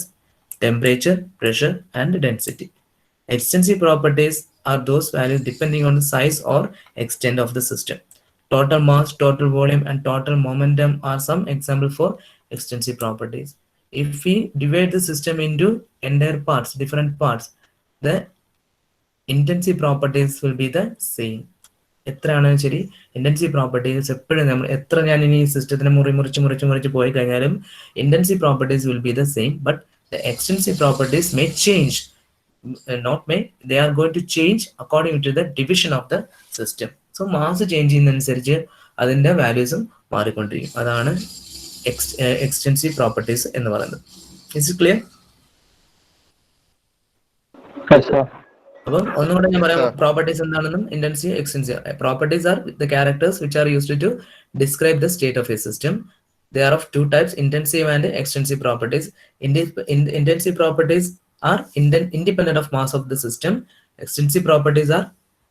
temperature, pressure and density. Extensive properties are those values depending on the size or extent of the system. Total mass, total volume and total momentum are some example for extensive properties. If we divide the system into entire parts, different parts, the intensive properties will be the same. എത്രയാണെന്ന് ശരി, intensive properties എപ്പോഴും നമ്മൾ എത്ര ഞാൻ ഇനി സിസ്റ്റത്തിന് മുറിച്ച് പോയി കഴിഞ്ഞാലും intensive properties will be the same, but the extensive properties may change, not may, they are going to change according to the division of the system. So mass change ചെയ്യുന്നതനുസരിച്ച് അതിന്റെ വാല്യൂസും മാറിക്കൊണ്ടിരിക്കും. അതാണ് എക്സ്റ്റെൻസീവ് പ്രോപ്പർട്ടീസ് എന്ന് പറയുന്നത്. Is it clear? Yes, sir. അപ്പം ഒന്നുകൂടെ ഞാൻ Yes, പറയാം sir. പ്രോപ്പർട്ടീസ് എന്താണെന്നും intensive extensive. Properties are the characters which are used to describe the state of a system. They are of two types, intensive and extensive properties. Intensive properties are independent of mass of the system. Extensive properties are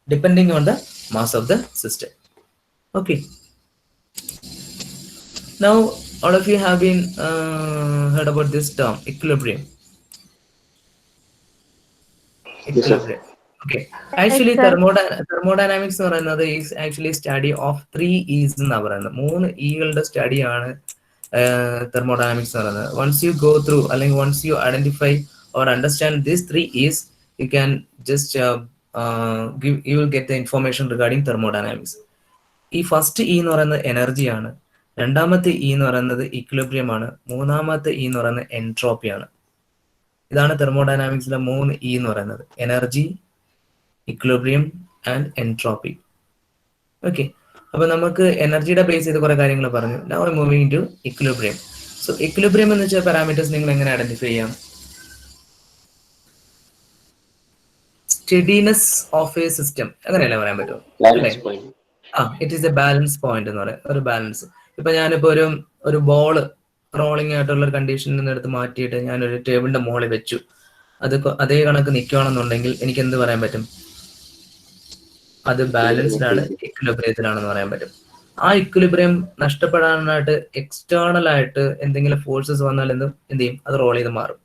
depending on the mass of the system. Okay. Now, all of you have been heard about this term, equilibrium. Equilibrium. Okay. Actually, thermodynamics എന്ന് പറയുന്നത് is actually study of 3 E's എന്നാ പറയുന്നത്. 3 Eകളുടെ സ്റ്റഡിയാണ് thermodynamics എന്ന് പറയുന്നത്. Once you go through, അല്ലെങ്കിൽ once you identify or understand these 3 E's, you can just you will get the information regarding thermodynamics. ഈ first E എന്ന് പറയുന്നത് എനർജിയാണ്, രണ്ടാമത്തെ ഇ എന്ന് പറയുന്നത് ഇക്വിലിബ്രിയം ആണ്, മൂന്നാമത്തെ ഇ എന്ന് പറയുന്നത് എൻട്രോപ്പിയാണ്. ഇതാണ് തെർമോഡൈനാമിക്സിലെ 3 ഇ എന്ന് പറയുന്നത്: energy, equilibrium and entropy. Okay, അപ്പൊ നമുക്ക് എനർജിയുടെ ബേസ് ചെയ്ത് കുറെ കാര്യങ്ങൾ പറഞ്ഞു. Now I moving to equilibrium. So equilibrium എന്ന് വെച്ചാൽ പാരാമീറ്റേഴ്സ് നിങ്ങൾ എങ്ങനെ ഐഡന്റിഫൈ ചെയ്യാം? സ്റ്റെഡിനെസ് ഓഫ് എ സിസ്റ്റം, അങ്ങനെയല്ലേ പറയാൻ പറ്റുമോ? It is A balance point എന്ന് പറയാം, ഒരു ബാലൻസ്. ഇപ്പൊ ഞാനിപ്പോ ഒരു ബോള് റോളിംഗ് ആയിട്ടുള്ള ഒരു കണ്ടീഷനിൽ നിന്ന് എടുത്ത് മാറ്റിയിട്ട് ഞാനൊരു ടേബിളിന്റെ മുകളിൽ വെച്ചു, അത് അതേ കണക്ക് നിൽക്കുകയാണെന്നുണ്ടെങ്കിൽ എനിക്ക് എന്ത് പറയാൻ പറ്റും? അത് ബാലൻസ്ഡ് ആണ്, ഇക്വിലിബ്രിയത്തിലാണെന്ന് പറയാൻ പറ്റും. ആ ഇക്വിലിബ്രിയം നഷ്ടപ്പെടാനായിട്ട് എക്സ്റ്റേണൽ ആയിട്ട് എന്തെങ്കിലും ഫോഴ്സസ് വന്നാൽ എന്ത് ചെയ്യും? അത് റോൾ ചെയ്ത് മാറും.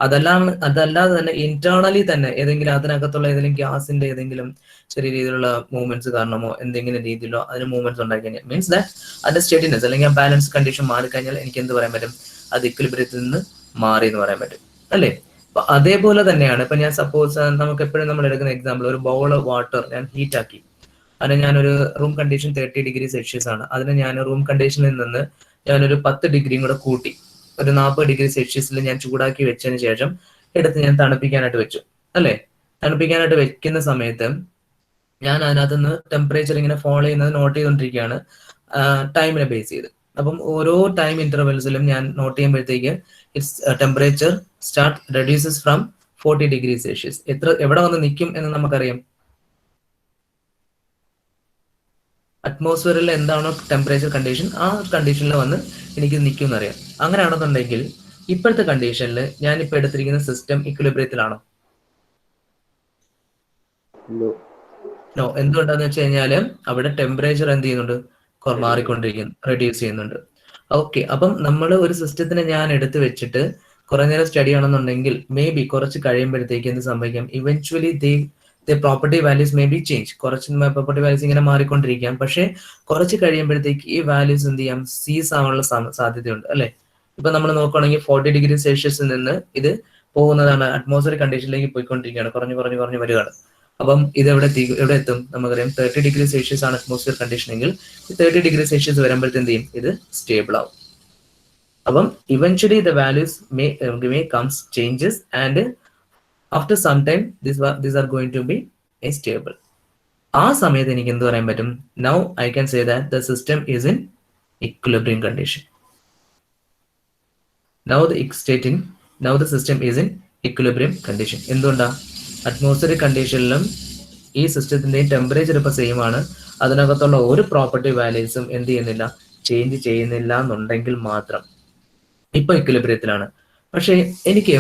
അതല്ലാതെ തന്നെ ഇന്റേണലി തന്നെ ഏതെങ്കിലും അതിനകത്തുള്ള ഏതെങ്കിലും ഗ്യാസിന്റെ ഏതെങ്കിലും ചെറിയ രീതിയിലുള്ള മൂവ്മെന്റ്സ് കാരണമോ എന്തെങ്കിലും രീതിയിലോ അതിന് മൂവ്മെന്റ്സ് ഉണ്ടായി കഴിഞ്ഞാൽ മീൻസ് ദാറ്റ് അതിന്റെ സ്റ്റെഡിനെസ് അല്ലെങ്കിൽ ആ ബാലൻസ് കണ്ടീഷൻ മാറിക്കഴിഞ്ഞാൽ എനിക്ക് എന്ത് പറയാൻ പറ്റും? അത് ഇക്വിലിബ്രിയത്തിൽ നിന്ന് മാറി എന്ന് പറയാൻ പറ്റും, അല്ലേ? അപ്പൊ അതേപോലെ തന്നെയാണ് ഇപ്പൊ ഞാൻ സപ്പോസ് നമുക്ക് എപ്പോഴും നമ്മൾ എടുക്കുന്ന എക്സാമ്പിൾ, ഒരു ബൗൾ വാട്ടർ ഞാൻ ഹീറ്റ് ആക്കി, അതിന് ഞാനൊരു റൂം കണ്ടീഷൻ 30 ഡിഗ്രി സെൽഷ്യസ് ആണ്, അതിന് ഞാൻ റൂം കണ്ടീഷനിൽ നിന്ന് ഞാനൊരു 10 ഡിഗ്രിയും കൂടെ കൂട്ടി ഒരു 40 ഡിഗ്രി സെൽഷ്യസിൽ ഞാൻ ചൂടാക്കി വെച്ചതിന് ശേഷം എടുത്ത് ഞാൻ തണുപ്പിക്കാനായിട്ട് വെച്ചു, അല്ലേ? തണുപ്പിക്കാനായിട്ട് വെക്കുന്ന സമയത്ത് ഞാൻ അതിനകത്ത് നിന്ന് ടെമ്പറേച്ചർ ഇങ്ങനെ ഫോളോ ചെയ്യുന്നത് നോട്ട് ചെയ്തുകൊണ്ടിരിക്കുകയാണ് ടൈമിനെ ബേസ് ചെയ്ത്. അപ്പം ഓരോ ടൈം ഇന്റർവെൽസിലും ഞാൻ നോട്ട് ചെയ്യുമ്പോഴത്തേക്ക് it's temperature start reduces from 40 degree Celsius. എവിടെ വന്ന് നിൽക്കും എന്ന് നമുക്കറിയാം? അറ്റ്മോസ്ഫിയറിൽ എന്താണോ ടെമ്പറേച്ചർ കണ്ടീഷൻ, ആ കണ്ടീഷനിൽ വന്ന് എനിക്ക് നിൽക്കും എന്നറിയാം. അങ്ങനെയാണെന്നുണ്ടെങ്കിൽ ഇപ്പോഴത്തെ കണ്ടീഷനിൽ ഞാൻ ഇപ്പൊ എടുത്തിരിക്കുന്ന സിസ്റ്റം ഇക്വിലിബ്രിയത്തിലാണോ? നോ. എന്തുകൊണ്ടാന്ന് വെച്ച് കഴിഞ്ഞാല് അവിടെ ടെമ്പറേച്ചർ എന്ത് ചെയ്യുന്നുണ്ട്? മാറിക്കൊണ്ടിരിക്കുന്നു, റെഡ്യൂസ് ചെയ്യുന്നുണ്ട്. ഓക്കെ, അപ്പം നമ്മൾ ഒരു സിസ്റ്റത്തിനെ ഞാൻ എടുത്ത് വെച്ചിട്ട് കുറെ നേരം സ്റ്റഡി ആണെന്നുണ്ടെങ്കിൽ മേ ബി കുറച്ച് കഴിയുമ്പോഴത്തേക്ക് എന്ത് സംഭവിക്കാം? Eventually property values may be change. കുറച്ച് പ്രോപ്പർട്ടി വാല്യൂസ് ഇങ്ങനെ മാറിക്കൊണ്ടിരിക്കാം, പക്ഷെ കുറച്ച് കഴിയുമ്പോഴത്തേക്ക് ഈ വാല്യൂസ് എന്ത് ചെയ്യാം? സീസ് ആവാനുള്ള സാധ്യതയുണ്ട്, അല്ലെ? ഇപ്പൊ നമ്മൾ നോക്കുകയാണെങ്കിൽ 40 ഡിഗ്രി സെൽഷ്യസിൽ നിന്ന് ഇത് പോകുന്നതാണ് അറ്റ്മോസ്ഫിയറിക് കണ്ടീഷനിലേക്ക് പോയിക്കൊണ്ടിരിക്കുകയാണ്, കുറഞ്ഞു വരികയാണ്. അപ്പം ഇത് എവിടെ എത്തും? നമുക്കറിയാം 30 ഡിഗ്രി സെൽഷ്യസ് ആണ് അറ്റ്മോസ്ഫിയർ കണ്ടീഷൻ എങ്കിൽ 30 ഡിഗ്രി സെൽഷ്യസ് വരുമ്പോഴത്തെ എന്ത് ചെയ്യും? ഇത് സ്റ്റേബിൾ ആവും. അപ്പം eventually the values may comes changes and after some time these are going to be a stable. ആ സമയത്ത് എനിക്ക് എന്ത് പറയാൻ പറ്റും? Now I can say that the system is in equilibrium condition. Now the system is in equilibrium condition. എന്തുകൊണ്ടാ? Atmospheric കണ്ടീഷനിലും ഈ സിസ്റ്റത്തിന്റെ temperature ഇപ്പൊ സെയിം ആണ്, അതിനകത്തുള്ള ഒരു പ്രോപ്പർട്ടി വാല്യൂസും എന്ത് ചെയ്യുന്നില്ല? ചേഞ്ച് ചെയ്യുന്നില്ല എന്നുണ്ടെങ്കിൽ മാത്രം ഇപ്പൊ ഇക്വിലിബ്രിയത്തിലാണ്. പക്ഷെ എനിക്ക്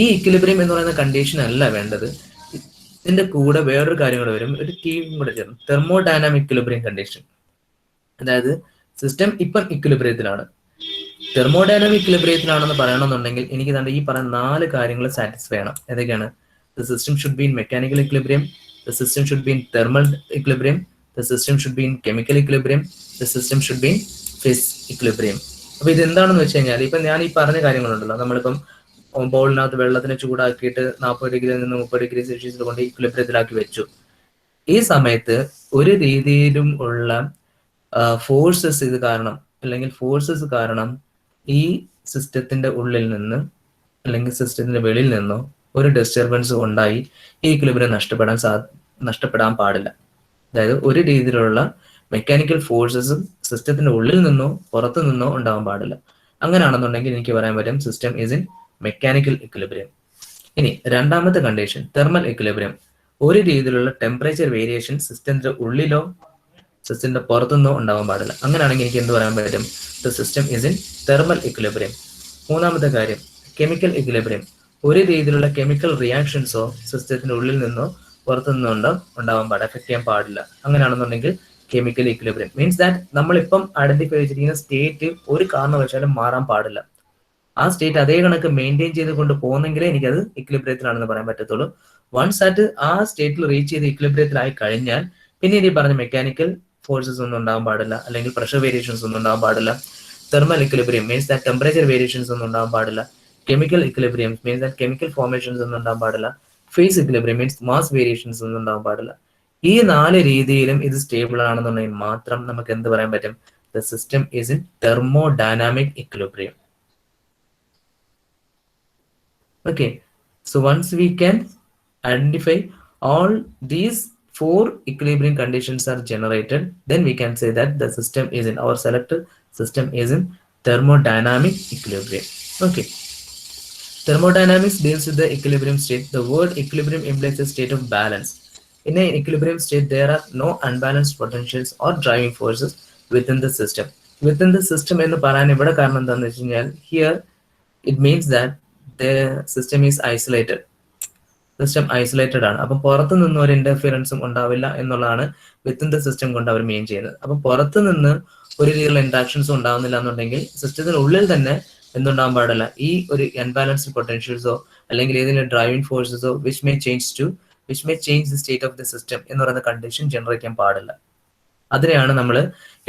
ഈ ഇക്വിലിബ്രിയം എന്ന് പറയുന്ന കണ്ടീഷൻ അല്ല വേണ്ടത്, ഇതിന്റെ കൂടെ വേറൊരു കാര്യം കൂടെ വരും, ഒരു ടീം കൂടെ ചേർന്ന് തെർമോഡൈനാമിക് ഇക്വിലിബ്രിയം കണ്ടീഷൻ. അതായത് സിസ്റ്റം ഇപ്പം ഇക്വിലിബ്രിയത്തിലാണ്, തെർമോഡൈനാമിക് ഇക്വിലിബ്രിയത്തിലാണെന്ന് പറയണമെന്നുണ്ടെങ്കിൽ എനിക്ക് ഈ പറയുന്ന 4 കാര്യങ്ങൾ സാറ്റിസ്ഫൈ ചെയ്യണം. ഏതൊക്കെയാണ്? The system should be in mechanical equilibrium, the system should be in thermal equilibrium, the system should be in chemical equilibrium, the system should be in phase equilibrium. അപ്പൊ ഇത് എന്താണെന്ന് വെച്ച് കഴിഞ്ഞാൽ ഇപ്പൊ ഞാൻ ഈ പറഞ്ഞ കാര്യങ്ങളുണ്ടല്ലോ, നമ്മളിപ്പം ബൗളിനകത്ത് വെള്ളത്തിനെ ചൂടാക്കിയിട്ട് 40 ഡിഗ്രിയിൽ നിന്ന് 30 ഡിഗ്രി സെൽഷ്യസിൽ കൊണ്ട് ഇക്വിലിബ്രിയത്തിലാക്കി വെച്ചു. ഈ സമയത്ത് ഒരു രീതിയിലും ഉള്ള ഫോഴ്സസ് ഇത് കാരണം അല്ലെങ്കിൽ ഫോഴ്സസ് കാരണം ഈ സിസ്റ്റത്തിന്റെ ഉള്ളിൽ നിന്ന് അല്ലെങ്കിൽ സിസ്റ്റത്തിന്റെ വെളിയിൽ നിന്നോ ഒരു ഡിസ്റ്റർബൻസ് ഉണ്ടായി ഈ ഇക്വിലിബ്രിയം നഷ്ടപ്പെടാൻ പാടില്ല. അതായത് ഒരു രീതിയിലുള്ള മെക്കാനിക്കൽ ഫോഴ്സസും സിസ്റ്റത്തിന്റെ ഉള്ളിൽ നിന്നോ പുറത്തു നിന്നോ ഉണ്ടാവാൻ പാടില്ല. അങ്ങനെയാണെന്നുണ്ടെങ്കിൽ എനിക്ക് പറയാൻ പറ്റും system is in mechanical equilibrium. ഇനി രണ്ടാമത്തെ കണ്ടീഷൻ തെർമൽ ഇക്വിലിബ്രിയം. ഒരു രീതിയിലുള്ള ടെമ്പറേച്ചർ വേരിയേഷൻ സിസ്റ്റത്തിന്റെ ഉള്ളിലോ സിസ്റ്റത്തിന്റെ പുറത്തുനിന്നോ ഉണ്ടാവാൻ പാടില്ല. അങ്ങനെയാണെങ്കിൽ എനിക്ക് എന്ത് പറയാൻ പറ്റും? The system is in thermal equilibrium. മൂന്നാമത്തെ കാര്യം കെമിക്കൽ ഇക്വിലിബ്രിയം. ഒരു രീതിയിലുള്ള കെമിക്കൽ റിയാക്ഷൻസോ സിസ്റ്റത്തിന്റെ ഉള്ളിൽ നിന്നോ പുറത്തു നിന്നോ ഉണ്ടാവാൻ പാടില്ല, എഫക്ട് ചെയ്യാൻ പാടില്ല. അങ്ങനെയാണെന്നുണ്ടെങ്കിൽ കെമിക്കൽ ഇക്വിലിബ്രിയം മീൻസ് ദാറ്റ് നമ്മളിപ്പം ഐഡന്റിഫൈ ചെയ്തിരിക്കുന്ന സ്റ്റേറ്റ് ഒരു കാരണവശാലും മാറാൻ പാടില്ല. ആ സ്റ്റേറ്റ് അതേ കണക്ക് മെയിൻറ്റെയിൻ ചെയ്ത് കൊണ്ട് പോകുന്നെങ്കിലേ എനിക്കത് ഇക്വിലിബ്രിയത്തിലാണെന്ന് പറയാൻ പറ്റത്തുള്ളൂ. വൺസ് ആറ്റ് ആ സ്റ്റേറ്റിൽ റീച്ച് ചെയ്ത് ഇക്വിലിബ്രിയത്തിലായി കഴിഞ്ഞാൽ പിന്നെ ഈ പറഞ്ഞ മെക്കാനിക്കൽ ഫോഴ്സസ് ഒന്നും ഉണ്ടാവാൻ പാടില്ല, അല്ലെങ്കിൽ പ്രഷർ വേരിയേഷൻസ് ഒന്നും ഉണ്ടാവാൻ പാടില്ല. Thermal equilibrium means that temperature variations ഒന്നും ഉണ്ടാവാൻ പാടില്ല. Chemical equilibrium means that chemical formations ഒന്നും ഉണ്ടാവാൻ പാടില്ല. Phase equilibrium means mass variations ഒന്നും ഉണ്ടാവാൻ പാടില്ല. ഈ 4 രീതിയിലും ഇത് സ്റ്റേബിൾ ആണെന്നുണ്ടെങ്കിൽ മാത്രം നമുക്ക് എന്ത് പറയാൻ പറ്റും? The system is in thermodynamic equilibrium. Okay, so once we can identify all these 4 equilibrium conditions are generated, then we can say that the system is in our selected system is in thermodynamic equilibrium. Okay, thermodynamics deals with the equilibrium state. The word equilibrium implies a state of balance. In an equilibrium state, there are no unbalanced potentials or driving forces within the system. Within the system എന്ന് പറയാൻ ഇവിടെ കാരണം എന്താണെന്ന് വെച്ച് കഴിഞ്ഞാൽ here it means that the system is isolated. System isolated ആണ്. അപ്പം പുറത്തു നിന്ന് ഒരു ഇന്റർഫിയറൻസും ഉണ്ടാവില്ല എന്നുള്ളതാണ് വിത്തിൻ ദ സിസ്റ്റം കൊണ്ട് അവർ മെയിൻ ചെയ്യുന്നത്. അപ്പം പുറത്തു നിന്ന് ഒരു രീതിയിലുള്ള ഇന്ററാക്ഷൻസും ഉണ്ടാവുന്നില്ല എന്നുണ്ടെങ്കിൽ സിസ്റ്റത്തിനുള്ളിൽ തന്നെ എന്തുണ്ടാവാൻ പാടില്ല? ഈ ഒരു അൺബാലൻസ്ഡ് പൊട്ടൻഷ്യൽസോ അല്ലെങ്കിൽ ഏതെങ്കിലും ഡ്രൈവിംഗ് ഫോഴ്സസോ which may change the state of the system എന്ന് പറയുന്ന കണ്ടീഷൻ ജനറേറ്റ് ചെയ്യാൻ പാടില്ല. അതിനെയാണ് നമ്മൾ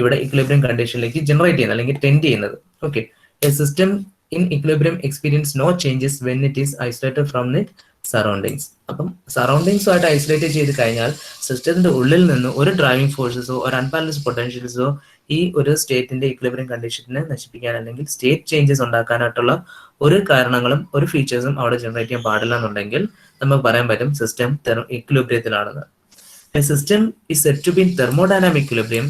ഇവിടെ ഇക്വിലിബ്രിയം കണ്ടീഷനിലേക്ക് ജനറേറ്റ് ചെയ്യുന്നത് അല്ലെങ്കിൽ ടെൻഡ് ചെയ്യുന്നത്. Okay, A system in equilibrium experience no changes when it is isolated from its surroundings. അപ്പം സറൗണ്ടിങ്സോ ആയിട്ട് ഐസൊലേറ്റ് ചെയ്ത് കഴിഞ്ഞാൽ സിസ്റ്റത്തിന്റെ ഉള്ളിൽ നിന്ന് ഒരു ഡ്രൈവിംഗ് ഫോഴ്സസോ ഒരു അൺബാലൻസ്ഡ് പൊട്ടൻഷ്യൽസോ ഈ ഒരു സ്റ്റേറ്റിന്റെ ഇക്വിലിബ്രിയം കണ്ടീഷനെ നശിപ്പിക്കാൻ അല്ലെങ്കിൽ സ്റ്റേറ്റ് ചേഞ്ചസ് ഉണ്ടാക്കാനായിട്ടുള്ള ഒരു കാരണങ്ങളും ഒരു ഫീച്ചേഴ്സും അവിടെ ജനറേറ്റ് ചെയ്യാൻ പാടില്ല എന്നുണ്ടെങ്കിൽ നമുക്ക് പറയാൻ പറ്റും system ഇക്വിലിബ്രിയത്തിലാണെന്ന്. A system is said to be in thermodynamic equilibrium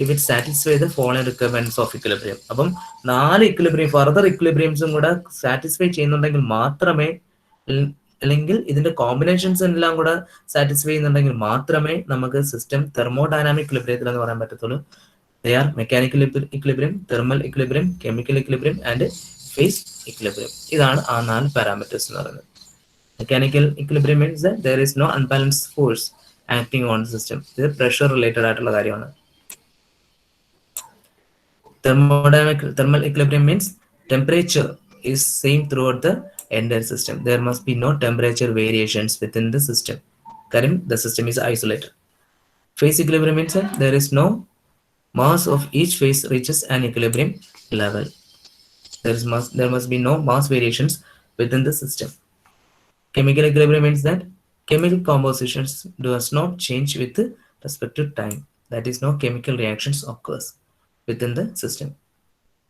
if it satisfies the following requirements of equilibrium. അപ്പം 4 ഇക്വിലിബ്രിയം ഫർദർ ഇക്വിലിബ്രിയംസും കൂടെ സാറ്റിസ്ഫൈ ചെയ്യുന്നുണ്ടെങ്കിൽ മാത്രമേ, അല്ലെങ്കിൽ ഇതിന്റെ കോമ്പിനേഷൻസ് എല്ലാം കൂടെ സാറ്റിസ്ഫൈ ചെയ്യുന്നുണ്ടെങ്കിൽ മാത്രമേ നമുക്ക് സിസ്റ്റം തെർമോഡൈനാമിക് ഇക്വിലിബ്രിയത്തിൽ എന്ന് പറയാൻ പറ്റത്തുള്ളൂ. They are mechanical equilibrium, thermal equilibrium, chemical equilibrium and phase equilibrium. ഇതാണ് ആ 4 പാരാമീറ്റേഴ്സ് എന്ന് പറയുന്നത്. Mechanical equilibrium means that there is no unbalanced force acting on the system. ഇത് പ്രഷർ റിലേറ്റഡ് ആയിട്ടുള്ള കാര്യമാണ്. Thermal equilibrium means temperature is same throughout the entire system. There must be no temperature variations within the system. Karim, the system is isolated. Phase equilibrium means that there is no mass of each phase reaches an equilibrium level. There must be no mass variations within the system. Chemical equilibrium means that chemical compositions does not change with respect to time. That is, no chemical reactions occurs within the system.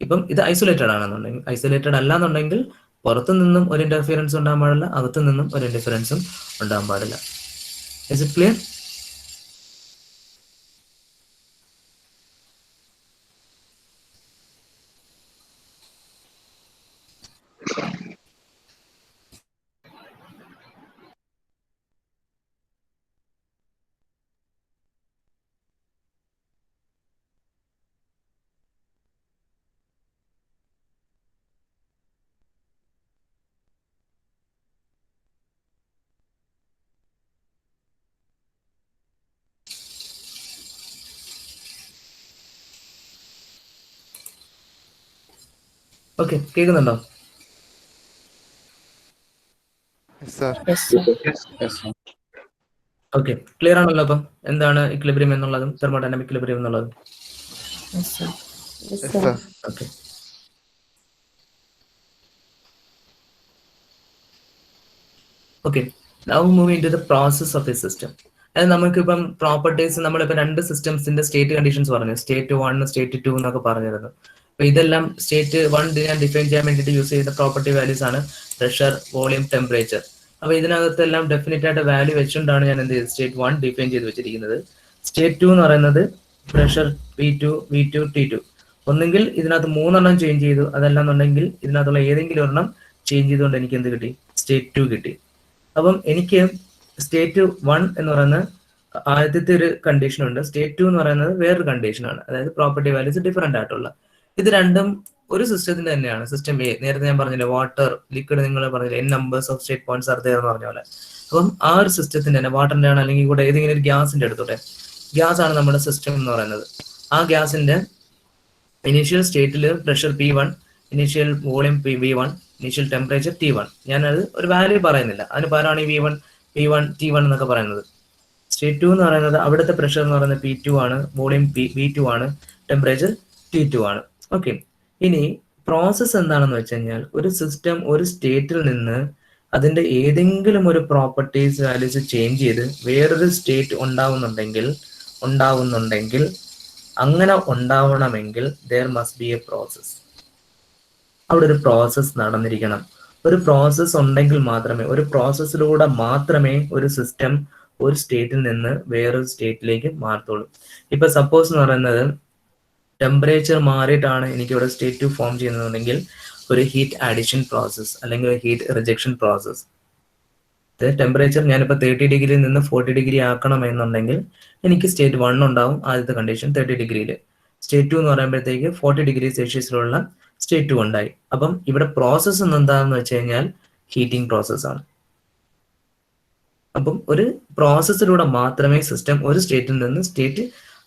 ഇപ്പം ഇത് isolated ആണെന്നുണ്ടെങ്കിൽ, isolated അല്ല എന്നുണ്ടെങ്കിൽ പുറത്തു നിന്നും ഒരു interference ഉണ്ടാകാൻ പാടില്ല, അകത്തു നിന്നും ഒരു ഇന്റർഫിയറൻസും ഉണ്ടാകാൻ പാടില്ല. Is it clear? ഓക്കെ, കേൾക്കുന്നുണ്ടോ? ഓക്കെ, ക്ലിയർ ആണല്ലോ? അപ്പം എന്താണ് ഇക്വിലിബ്രിയം എന്നുള്ളതും തെർമോഡൈനാമിക് ഇക്വിലിബ്രിയം എന്നുള്ളതും? Okay, okay. Now move into the process of the system. അത് നമുക്കിപ്പം പ്രോപ്പർട്ടീസ്, നമ്മളിപ്പോൾ 2 സിസ്റ്റംസിന്റെ സ്റ്റേറ്റ് കണ്ടീഷൻസ് പറഞ്ഞു, സ്റ്റേറ്റ് 1 സ്റ്റേറ്റ് 2 എന്നൊക്കെ പറഞ്ഞിരുന്നു. അപ്പൊ ഇതെല്ലാം സ്റ്റേറ്റ് 1 ഞാൻ ഡിഫൈൻ ചെയ്യാൻ വേണ്ടിയിട്ട് യൂസ് ചെയ്ത പ്രോപ്പർട്ടി വാല്യൂസ് ആണ് പ്രഷർ, വോളിയം, ടെമ്പറേച്ചർ. അപ്പൊ ഇതിനകത്തെല്ലാം ഡെഫിനറ്റ് ആയിട്ട് വാല്യൂ വെച്ചുകൊണ്ടാണ് ഞാൻ എന്ത് ചെയ്തത് സ്റ്റേറ്റ് 1 ഡിഫൈൻ ചെയ്ത് വെച്ചിരിക്കുന്നത്. സ്റ്റേറ്റ് 2 എന്ന് പറയുന്നത് പ്രഷർ P2, V2, T2. ഒന്നെങ്കിൽ ഇതിനകത്ത് 3 ചേഞ്ച് ചെയ്തു, അതല്ലാന്നുണ്ടെങ്കിൽ ഇതിനകത്തുള്ള ഏതെങ്കിലും ഒരെണ്ണം ചേഞ്ച് ചെയ്തുകൊണ്ട് എനിക്ക് എന്ത് കിട്ടി? സ്റ്റേറ്റ് 2 കിട്ടി. അപ്പം എനിക്ക് സ്റ്റേറ്റ് 1 എന്ന് പറയുന്ന ആദ്യത്തെ ഒരു കണ്ടീഷൻ ഉണ്ട്, സ്റ്റേറ്റ് 2 എന്ന് പറയുന്നത് വേറൊരു കണ്ടീഷനാണ്. അതായത് പ്രോപ്പർട്ടി വാല്യൂസ് ഡിഫറെന്റ് ആയിട്ടുള്ള. ഇത് രണ്ടും ഒരു സിസ്റ്റത്തിന്റെ തന്നെയാണ്. സിസ്റ്റം എ, നേരത്തെ ഞാൻ പറഞ്ഞില്ലേ വാട്ടർ ലിക്വിഡ്, നിങ്ങൾ പറഞ്ഞില്ലേ N numbers of state points R there എന്ന് പറഞ്ഞ പോലെ. അപ്പം ആ ഒരു സിസ്റ്റത്തിന്റെ തന്നെ വാട്ടറിന്റെ ആണ്, അല്ലെങ്കിൽ കൂടെ ഏതെങ്കിലും ഒരു ഗ്യാസിന്റെ എടുത്തോട്ടെ, ഗ്യാസ് ആണ് നമ്മുടെ സിസ്റ്റം എന്ന് പറയുന്നത്. ആ ഗ്യാസിന്റെ ഇനീഷ്യൽ സ്റ്റേറ്റിൽ pressure P1, initial volume V1, initial temperature T1. ഞാനത് ഒരു വാല്യൂ പറയുന്നില്ല, അതിന് പകരമാണ് ഈ V1, P1, T1 എന്നൊക്കെ പറയുന്നത്. സ്റ്റേറ്റ് 2 എന്ന് പറയുന്നത് അവിടുത്തെ പ്രഷർ എന്ന് പറയുന്നത് P2 ആണ്, വോളിയം V2 ആണ്, ടെമ്പറേച്ചർ T2 ആണ്. ഓക്കെ, ഇനി പ്രോസസ്സ് എന്താണെന്ന് വെച്ച് കഴിഞ്ഞാൽ ഒരു സിസ്റ്റം ഒരു സ്റ്റേറ്റിൽ നിന്ന് അതിന്റെ ഏതെങ്കിലും ഒരു പ്രോപ്പർട്ടീസ് വാല്യൂസ് ചേഞ്ച് ചെയ്ത് വേറൊരു സ്റ്റേറ്റ് ഉണ്ടാവുന്നുണ്ടെങ്കിൽ അങ്ങനെ ഉണ്ടാവണമെങ്കിൽ there must be a process. അവിടെ ഒരു പ്രോസസ്സ് നടന്നിരിക്കണം. ഒരു പ്രോസസ്സ് ഉണ്ടെങ്കിൽ മാത്രമേ, ഒരു പ്രോസസ്സിലൂടെ മാത്രമേ ഒരു സിസ്റ്റം ഒരു സ്റ്റേറ്റിൽ നിന്ന് വേറൊരു സ്റ്റേറ്റിലേക്ക് മാറത്തുള്ളൂ. ഇപ്പൊ സപ്പോസ് എന്ന് പറയുന്നത് ടെമ്പറേച്ചർ മാറിയിട്ടാണ് എനിക്ക് ഇവിടെ സ്റ്റേറ്റ് 2 ഫോം ചെയ്യുന്നതെങ്കിൽ ഒരു ഹീറ്റ് അഡിഷൻ പ്രോസസ് അല്ലെങ്കിൽ ഒരു ഹീറ്റ് റിജക്ഷൻ പ്രോസസ്. ടെമ്പറേച്ചർ ഞാനിപ്പോൾ 30 ഡിഗ്രിയിൽ നിന്ന് 40 ഡിഗ്രി ആക്കണമെന്നുണ്ടെങ്കിൽ എനിക്ക് സ്റ്റേറ്റ് 1 ഉണ്ടാവും, ആദ്യത്തെ കണ്ടീഷൻ 30 ഡിഗ്രിയിൽ. സ്റ്റേറ്റ് 2 എന്ന് പറയുമ്പോഴത്തേക്ക് 40 ഡിഗ്രി സെൽഷ്യസിലുള്ള സ്റ്റേറ്റ് 2 ഉണ്ടായി. അപ്പം ഇവിടെ പ്രോസസ്സ് എന്താണെന്ന് വെച്ച് കഴിഞ്ഞാൽ ഹീറ്റിംഗ് പ്രോസസ്സാണ്. അപ്പം ഒരു പ്രോസസ്സിലൂടെ മാത്രമേ സിസ്റ്റം ഒരു സ്റ്റേറ്റിൽ നിന്ന്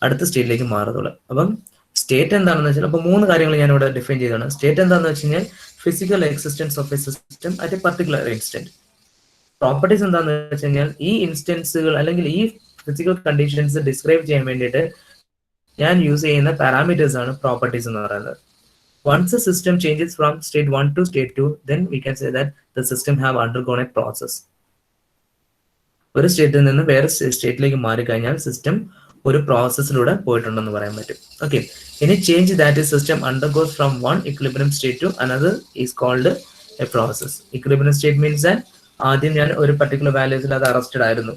അടുത്ത സ്റ്റേറ്റിലേക്ക് മാറത്തുള്ളൂ. അപ്പം സ്റ്റേറ്റ് എന്താണെന്ന് വെച്ചാൽ, അപ്പൊ 3 കാര്യങ്ങൾ ഞാൻ ഇവിടെ ഡിഫൈൻ ചെയ്തതാണ്. സ്റ്റേറ്റ് എന്താണെന്ന് വെച്ച് കഴിഞ്ഞാൽ physical existence of a system at A particular instant. Properties എന്താണെന്ന് വെച്ച് കഴിഞ്ഞാൽ ഈ ഇൻസ്റ്റൻസുകൾ അല്ലെങ്കിൽ ഈ ഫിസിക്കൽ കണ്ടീഷൻസ് ഡിസ്ക്രൈബ് ചെയ്യാൻ വേണ്ടിയിട്ട് ഞാൻ യൂസ് ചെയ്യുന്ന പാരാമീറ്റേഴ്സ് ആണ് പ്രോപ്പർട്ടീസ് എന്ന് പറയുന്നത്. Once a system changes from state 1 to state 2, then we can say that the system have undergone a process. ഒരു സ്റ്റേറ്റിൽ നിന്ന് വേറെ സ്റ്റേറ്റിലേക്ക് മാറിക്കഴിഞ്ഞാൽ സിസ്റ്റം ഒരു പ്രോസസ്സിലൂടെ പോയിട്ടുണ്ടെന്ന് പറയാൻ പറ്റും. Okay, any change that is system undergoes from one equilibrium state to another is called a process. Equilibrium state means that ആദ്യം ഞാൻ ഒരു പർട്ടിക്കുലർ വാല്യൂസിൽ അത് അറസ്റ്റഡ് ആയിരുന്നു,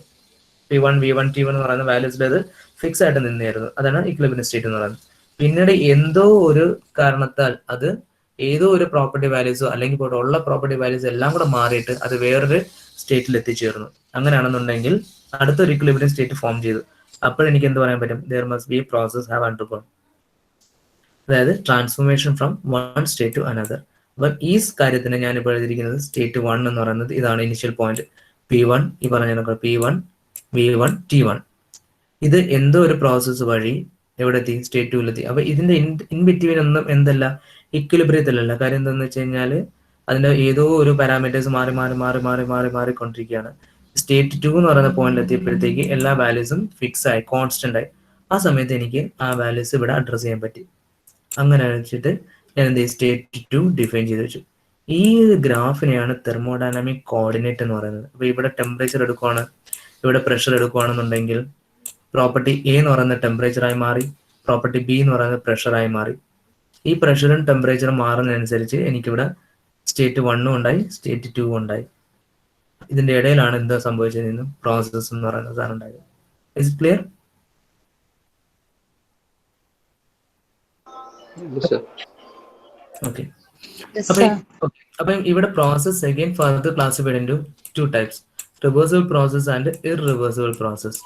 P1, V1, T1 എന്ന് പറയുന്ന വാല്യൂസിൽ അത് ഫിക്സ് ആയിട്ട് നിന്നായിരുന്നു. അതാണ് ഇക്വിലിബ്രിയം സ്റ്റേറ്റ് എന്ന് പറയുന്നത്. പിന്നീട് എന്തോ ഒരു കാരണത്താൽ അത് ഏതോ ഒരു പ്രോപ്പർട്ടി വാല്യൂസോ അല്ലെങ്കിൽ ഇപ്പോൾ ഉള്ള പ്രോപ്പർട്ടി വാല്യൂസ് എല്ലാം കൂടെ മാറിയിട്ട് അത് വേറൊരു സ്റ്റേറ്റിൽ എത്തിച്ചേർന്നു. അങ്ങനെയാണെന്നുണ്ടെങ്കിൽ അടുത്തൊരു ഇക്വിലിബ്രിയം സ്റ്റേറ്റ് ഫോം ചെയ്തു. അപ്പോഴെനിക്ക് എന്ത് പറയാൻ പറ്റും? there must be a process have undergone. അതായത് transformation from one state to another. അപ്പം ഈ കാര്യത്തിന് ഞാൻ ഇപ്പോൾ എഴുതിയിരിക്കുന്നത് സ്റ്റേറ്റ് 1 എന്ന് പറയുന്നത് ഇതാണ് ഇനിഷ്യൽ പോയിന്റ് P1, ഈ പറഞ്ഞ P1, V1, T1. ഇത് എന്തോ ഒരു പ്രോസസ്സ് വഴി എവിടെ എത്തി? സ്റ്റേറ്റ് 2 അപ്പൊ ഇതിന്റെ ഇൻ ബിറ്റ്വീൻ ഒന്നും എന്തല്ല, ഇക്വിലിബ്രിയത്തിലല്ല. കാര്യം എന്താണെന്ന് വെച്ച് കഴിഞ്ഞാൽ അതിന്റെ ഏതോ ഒരു പാരാമീറ്റേഴ്സ് മാറിക്കൊണ്ടിരിക്കുകയാണ്. സ്റ്റേറ്റ് 2 എന്ന് പറയുന്ന പോയിന്റിൽ എത്തിയപ്പോഴത്തേക്ക് എല്ലാ വാല്യൂസും ഫിക്സ് ആയി, കോൺസ്റ്റന്റ് ആയി. ആ സമയത്ത് എനിക്ക് ആ വാല്യൂസ് ഇവിടെ അഡ്രസ് ചെയ്യാൻ പറ്റി. അങ്ങനെ വെച്ചിട്ട് ഞാൻ എന്ത് ചെയ്യും? സ്റ്റേറ്റ് 2 ഡിഫൈൻ ചെയ്ത് വെച്ചു. ഈ ഗ്രാഫിനെയാണ് തെർമോഡൈനാമിക് കോർഡിനേറ്റ് എന്ന് പറയുന്നത്. അപ്പൊ ഇവിടെ ടെമ്പറേച്ചർ എടുക്കുവാണ്, ഇവിടെ പ്രഷർ എടുക്കുകയാണെന്നുണ്ടെങ്കിൽ പ്രോപ്പർട്ടി എ എന്ന് പറയുന്ന ടെമ്പറേച്ചറായി മാറി, പ്രോപ്പർട്ടി ബി എന്ന് പറയുന്നത് പ്രഷറായി മാറി. ഈ പ്രഷറും ടെമ്പറേച്ചറും മാറുന്നതനുസരിച്ച് എനിക്കിവിടെ സ്റ്റേറ്റ് 1 ഉണ്ടായി, സ്റ്റേറ്റ് 2 ഉണ്ടായി. ഇതിന്റെ ഇടയിലാണ് എന്താ സംഭവിച്ചതെന്ന് പ്രോസസ് എന്ന് പറയുന്ന സാധനം ഉണ്ടായത്. Is it clear? ഓക്കെ. അപ്പം ഇവിടെ process again further classified into 2 types, reversible process and irreversible process.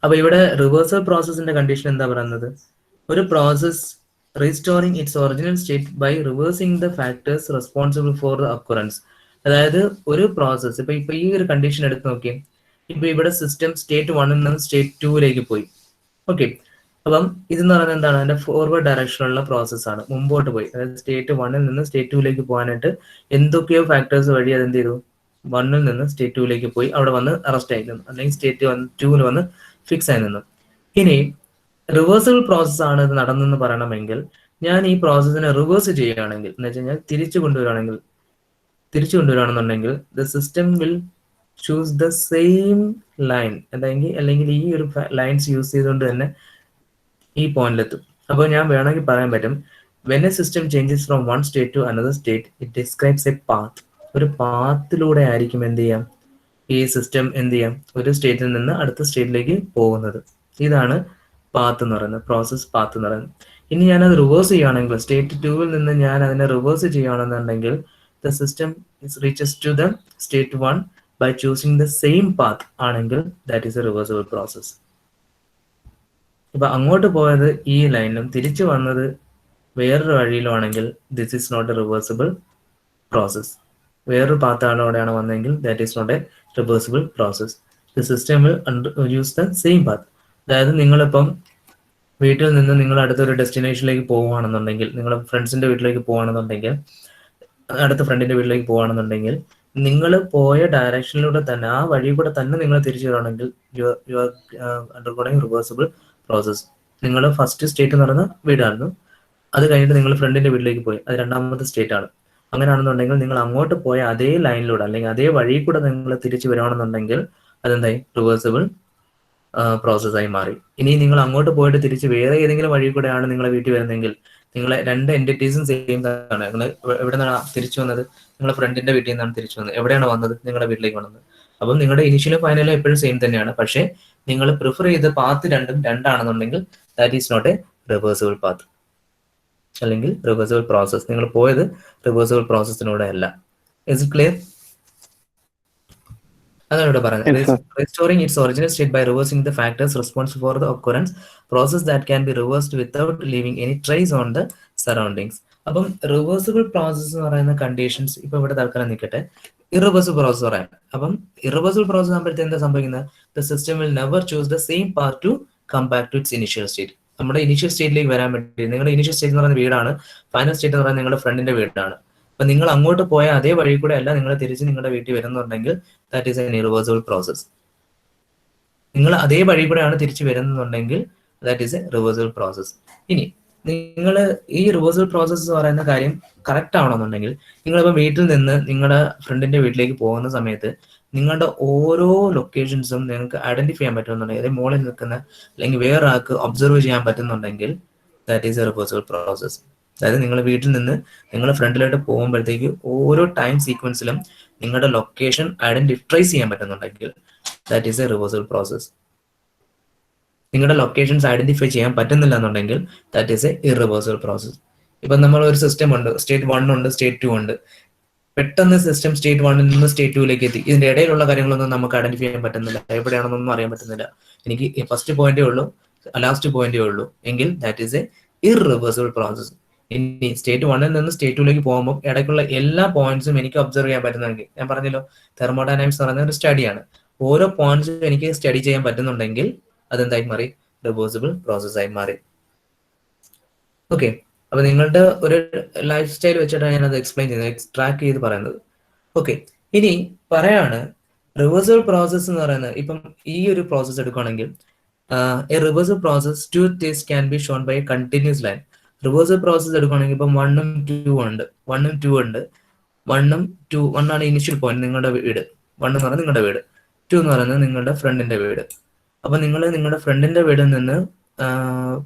അപ്പൊ ഇവിടെ റിവേഴ്സൽ പ്രോസസിന്റെ കണ്ടീഷൻ എന്താ പറയുന്നത്? ഒരു process restoring its original state by reversing the factors responsible for the occurrence. അതായത് ഒരു പ്രോസസ് ഇപ്പൊ ഈ ഒരു കണ്ടീഷൻ എടുത്ത് നോക്കിയാൽ ഇപ്പൊ ഇവിടെ സിസ്റ്റം സ്റ്റേറ്റ് 1 നിന്ന് സ്റ്റേറ്റ് 2 പോയി. ഓക്കെ, അപ്പം ഇതെന്ന് പറയുന്നത് എന്താണ്? അതിന്റെ ഫോർവേഡ് ഡയറക്ഷനുള്ള പ്രോസസ് ആണ്, മുമ്പോട്ട് പോയി. അതായത് സ്റ്റേറ്റ് 1 നിന്ന് സ്റ്റേറ്റ് 2 പോകാനായിട്ട് എന്തൊക്കെയോ ഫാക്ടേഴ്സ് വഴി അതെന്ത് ചെയ്തു? 1 നിന്ന് സ്റ്റേറ്റ് 2 പോയി, അവിടെ വന്ന് അറസ്റ്റ് ആയി നിന്നു, അല്ലെങ്കിൽ സ്റ്റേറ്റ് 2 വന്ന് ഫിക്സ് ആയി നിന്നു. ഇനി റിവേഴ്സിബിൾ പ്രോസസ് ആണ് ഇത് നടന്നെന്ന് പറയണമെങ്കിൽ ഞാൻ ഈ പ്രോസസ്സിനെ റിവേഴ്സ് ചെയ്യുകയാണെങ്കിൽ, എന്ന് വെച്ച് കഴിഞ്ഞാൽ തിരിച്ചു കൊണ്ടുവരികയാണെന്നുണ്ടെങ്കിൽ the system will choose the same line, അല്ലെങ്കിൽ ഈ ഒരു ലൈൻസ് യൂസ് ചെയ്തുകൊണ്ട് തന്നെ ഈ പോയിന്റിലെത്തും. അപ്പോൾ ഞാൻ വേണമെങ്കിൽ പറയാൻ പറ്റും, when a system changes from one state to another state it describes a path. ഒരു പാത്തിലൂടെ ആയിരിക്കും എന്ത് ചെയ്യാം, ഈ സിസ്റ്റം എന്ത് ചെയ്യാം, ഒരു സ്റ്റേറ്റിൽ നിന്ന് അടുത്ത സ്റ്റേറ്റിലേക്ക് പോകുന്നത്. ഇതാണ് പാത്ത് എന്ന് പറയുന്നത്, പ്രോസസ് പാത്ത് എന്ന് പറയുന്നത്. ഇനി ഞാനത് റിവേഴ്സ് ചെയ്യുകയാണെങ്കിൽ, സ്റ്റേറ്റ് 2 നിന്ന് ഞാൻ അതിനെ റിവേഴ്സ് ചെയ്യുകയാണെന്നുണ്ടെങ്കിൽ the system reaches to the state 1 by choosing the same path ആണെങ്കിൽ that is a reversible process. ഇപ്പൊ അങ്ങോട്ട് പോയത് ഈ ലൈനിലും തിരിച്ചു വന്നത് വേറൊരു വഴിയിലുമാണെങ്കിൽ this is not a reversible process. വേറൊരു പാത്താണോടെയാണ് വന്നതെങ്കിൽ that is not a reversible process. The system will use the same path. അതായത് നിങ്ങളിപ്പം വീട്ടിൽ നിന്ന് നിങ്ങൾ അടുത്തൊരു ഡെസ്റ്റിനേഷനിലേക്ക് പോവുകയാണെന്നുണ്ടെങ്കിൽ, നിങ്ങളുടെ ഫ്രണ്ട്സിന്റെ വീട്ടിലേക്ക് പോവുകയാണെന്നുണ്ടെങ്കിൽ, അടുത്ത ഫ്രണ്ടിന്റെ വീട്ടിലേക്ക് പോവുകയാണെന്നുണ്ടെങ്കിൽ, നിങ്ങൾ പോയ ഡയറക്ഷനിലൂടെ തന്നെ ആ വഴി കൂടെ തന്നെ നിങ്ങൾ തിരിച്ചു വരികയാണെങ്കിൽ you are undergoing reversible process. നിങ്ങൾ ഫസ്റ്റ് സ്റ്റേറ്റ് എന്ന് പറയുന്ന വീടായിരുന്നു, അത് കഴിഞ്ഞിട്ട് നിങ്ങൾ ഫ്രണ്ടിന്റെ വീട്ടിലേക്ക് പോയി, അത് രണ്ടാമത്തെ സ്റ്റേറ്റ് ആണ്. അങ്ങനെയാണെന്നുണ്ടെങ്കിൽ നിങ്ങൾ അങ്ങോട്ട് പോയ അതേ ലൈനിലൂടെ അല്ലെങ്കിൽ അതേ വഴി കൂടെ നിങ്ങൾ തിരിച്ചു വരികയാണെന്നുണ്ടെങ്കിൽ അതെന്തായി? റിവേഴ്സിബിൾ പ്രോസസ്സായി മാറി. ഇനി നിങ്ങൾ അങ്ങോട്ട് പോയിട്ട് തിരിച്ച് വേറെ ഏതെങ്കിലും വഴി കൂടെയാണ് നിങ്ങളെ വീട്ടിൽ വരുന്നതെങ്കിൽ നിങ്ങളെ രണ്ട് എൻറ്റിറ്റീസും സെയിം ആണ്. നിങ്ങൾ എവിടെ നിന്നാണ് തിരിച്ചു വന്നത്? നിങ്ങളുടെ ഫ്രണ്ടിന്റെ വീട്ടിൽ നിന്നാണ് തിരിച്ചു വന്നത്. എവിടെയാണ് വന്നത്? നിങ്ങളുടെ വീട്ടിലേക്ക് വന്നത്. അപ്പം നിങ്ങളുടെ ഇനിഷ്യലും ഫൈനലും എപ്പോഴും സെയിം തന്നെയാണ്. പക്ഷേ നിങ്ങൾ പ്രിഫർ ചെയ്ത പാത്ത് രണ്ടാണെന്നുണ്ടെങ്കിൽ that is not a reversible path അല്ലെങ്കിൽ റിവേഴ്സിബിൾ പ്രോസസ്. നിങ്ങൾ പോയത് റിവേഴ്സിബിൾ പ്രോസസ്സിലൂടെ അല്ല. Is it clear? അതാണ് ഇവിടെ പറയുന്നത്. Restoring its original state by reversing the factors responsible for the occurrence, process that can be reversed without leaving any trace on the surroundings. അപ്പം reversible process എന്ന് പറയുന്ന കണ്ടീഷൻസ് ഇപ്പൊ ഇവിടെ തൽക്കാലം നിൽക്കട്ടെ. ഇറിവേഴ്സിബിൾ പ്രോസസ് പറയാം. അപ്പം ഇറിവേഴ്സിബിൾ പ്രോസസ് ആകുമ്പോഴത്തെ എന്താ സംഭവിക്കുന്നത്? The system will never choose the same path to come back to its initial state. നമ്മുടെ ഇനിഷ്യൽ സ്റ്റേറ്റിലേക്ക് വരാൻ വേണ്ടി നിങ്ങളുടെ ഇനിഷ്യൽ സ്റ്റേറ്റ് എന്ന് പറയുന്ന വീടാണ്, ഫൈനൽ സ്റ്റേറ്റ് എന്ന് പറയുന്നത് നിങ്ങളുടെ ഫ്രണ്ടിന്റെ വീടാണ്. അപ്പൊ നിങ്ങൾ അങ്ങോട്ട് പോയ അതേ വഴി കൂടെ അല്ല നിങ്ങൾ തിരിച്ച് നിങ്ങളുടെ വീട്ടിൽ വരുന്നുണ്ടെങ്കിൽ that is N irreversible process. നിങ്ങൾ അതേ വഴി കൂടെയാണ് തിരിച്ചു വരുന്നുണ്ടെങ്കിൽ that is A reversible process. ഇനി നിങ്ങൾ ഈ റിവേഴ്സിബിൾ പ്രോസസ് എന്ന് പറയുന്ന കാര്യം കറക്റ്റ് ആവണമെന്നുണ്ടെങ്കിൽ നിങ്ങളിപ്പോൾ വീട്ടിൽ നിന്ന് നിങ്ങളുടെ ഫ്രണ്ടിന്റെ വീട്ടിലേക്ക് പോകുന്ന സമയത്ത് നിങ്ങളുടെ ഓരോ ലൊക്കേഷൻസും നിങ്ങൾക്ക് ഐഡന്റിഫൈ ചെയ്യാൻ പറ്റുന്നുണ്ടെങ്കിൽ, അതായത് മുകളിൽ നിൽക്കുന്ന അല്ലെങ്കിൽ വേറെ ആൾക്ക് ഒബ്സർവ് ചെയ്യാൻ പറ്റുന്നുണ്ടെങ്കിൽ that is A reversible process. അതായത് നിങ്ങൾ വീട്ടിൽ നിന്ന് നിങ്ങൾ ഫ്രണ്ടിലോട്ട് പോകുമ്പോഴത്തേക്ക് ഓരോ ടൈം സീക്വൻസിലും നിങ്ങളുടെ ലൊക്കേഷൻ ട്രേസ് ചെയ്യാൻ പറ്റുന്നുണ്ടെങ്കിൽ that is A reversible process. നിങ്ങളുടെ ലൊക്കേഷൻസ് ഐഡന്റിഫൈ ചെയ്യാൻ പറ്റുന്നില്ല എന്നുണ്ടെങ്കിൽ that is A irreversible process. ഇപ്പം നമ്മൾ ഒരു സിസ്റ്റം ഉണ്ട്, സ്റ്റേറ്റ് 1 ഉണ്ട്, സ്റ്റേറ്റ് 2 ഉണ്ട്. പെട്ടെന്ന് സിസ്റ്റം സ്റ്റേറ്റ് 1 നിന്ന് സ്റ്റേറ്റ് 2ലേക്ക് എത്തി. ഇതിന്റെ ഇടയിലുള്ള കാര്യങ്ങളൊന്നും നമുക്ക് ഐഡന്റിഫൈ ചെയ്യാൻ പറ്റുന്നില്ല, എവിടെയാണെന്നൊന്നും അറിയാൻ പറ്റുന്നില്ല. എനിക്ക് ഫസ്റ്റ് പോയിന്റേ ഉള്ളൂ, ലാസ്റ്റ് പോയിന്റേ ഉള്ളൂ എങ്കിൽ that is A irreversible process. ഇനി സ്റ്റേറ്റ് 1 നിന്ന് സ്റ്റേറ്റ് 2ലേക്ക് പോകുമ്പോൾ ഇടയ്ക്കുള്ള എല്ലാ പോയിന്റ്സും എനിക്ക് ഒബ്സർവ് ചെയ്യാൻ പറ്റുന്നുണ്ടെങ്കിൽ, ഞാൻ പറഞ്ഞല്ലോ തെർമോഡൈനാമിക്സ് എന്ന് പറയുന്ന ഒരു സ്റ്റഡിയാണ്, ഓരോ പോയിന്റ്സും എനിക്ക് സ്റ്റഡി ചെയ്യാൻ പറ്റുന്നുണ്ടെങ്കിൽ അതെന്തായി മാറി? റിവേഴ്സിബിൾ പ്രോസസ്സായി മാറി. ഓക്കെ, അപ്പൊ നിങ്ങളുടെ ഒരു ലൈഫ് സ്റ്റൈൽ വെച്ചിട്ടാണ് ഞാൻ അത് എക്സ്പ്ലെയിൻ ചെയ്യുന്നത്, എക്സ്ട്രാക്ട് ചെയ്ത് പറയുന്നത്. ഓക്കെ, ഇനി പറയാണ് റിവേഴ്സിബിൾ പ്രോസസ് എന്ന് പറയുന്നത്. ഇപ്പം ഈ ഒരു പ്രോസസ് എടുക്കുകയാണെങ്കിൽ a reversible process to this can be shown by a continuous line. Reversible process എടുക്കുകയാണെങ്കിൽ ഇപ്പം 1 ഉം 2 ഉണ്ട്, 1 ഉം 2 ഉണ്ട്. 1 ആണ് ഇനിഷ്യൽ പോയിന്റ്, നിങ്ങളുടെ വീട്. 1 എന്ന് പറയുന്നത് നിങ്ങളുടെ വീട്, 2 എന്ന് പറയുന്നത് നിങ്ങളുടെ ഫ്രണ്ടിന്റെ വീട്. അപ്പൊ നിങ്ങൾ നിങ്ങളുടെ ഫ്രണ്ടിന്റെ വീട്ടിൽ നിന്ന്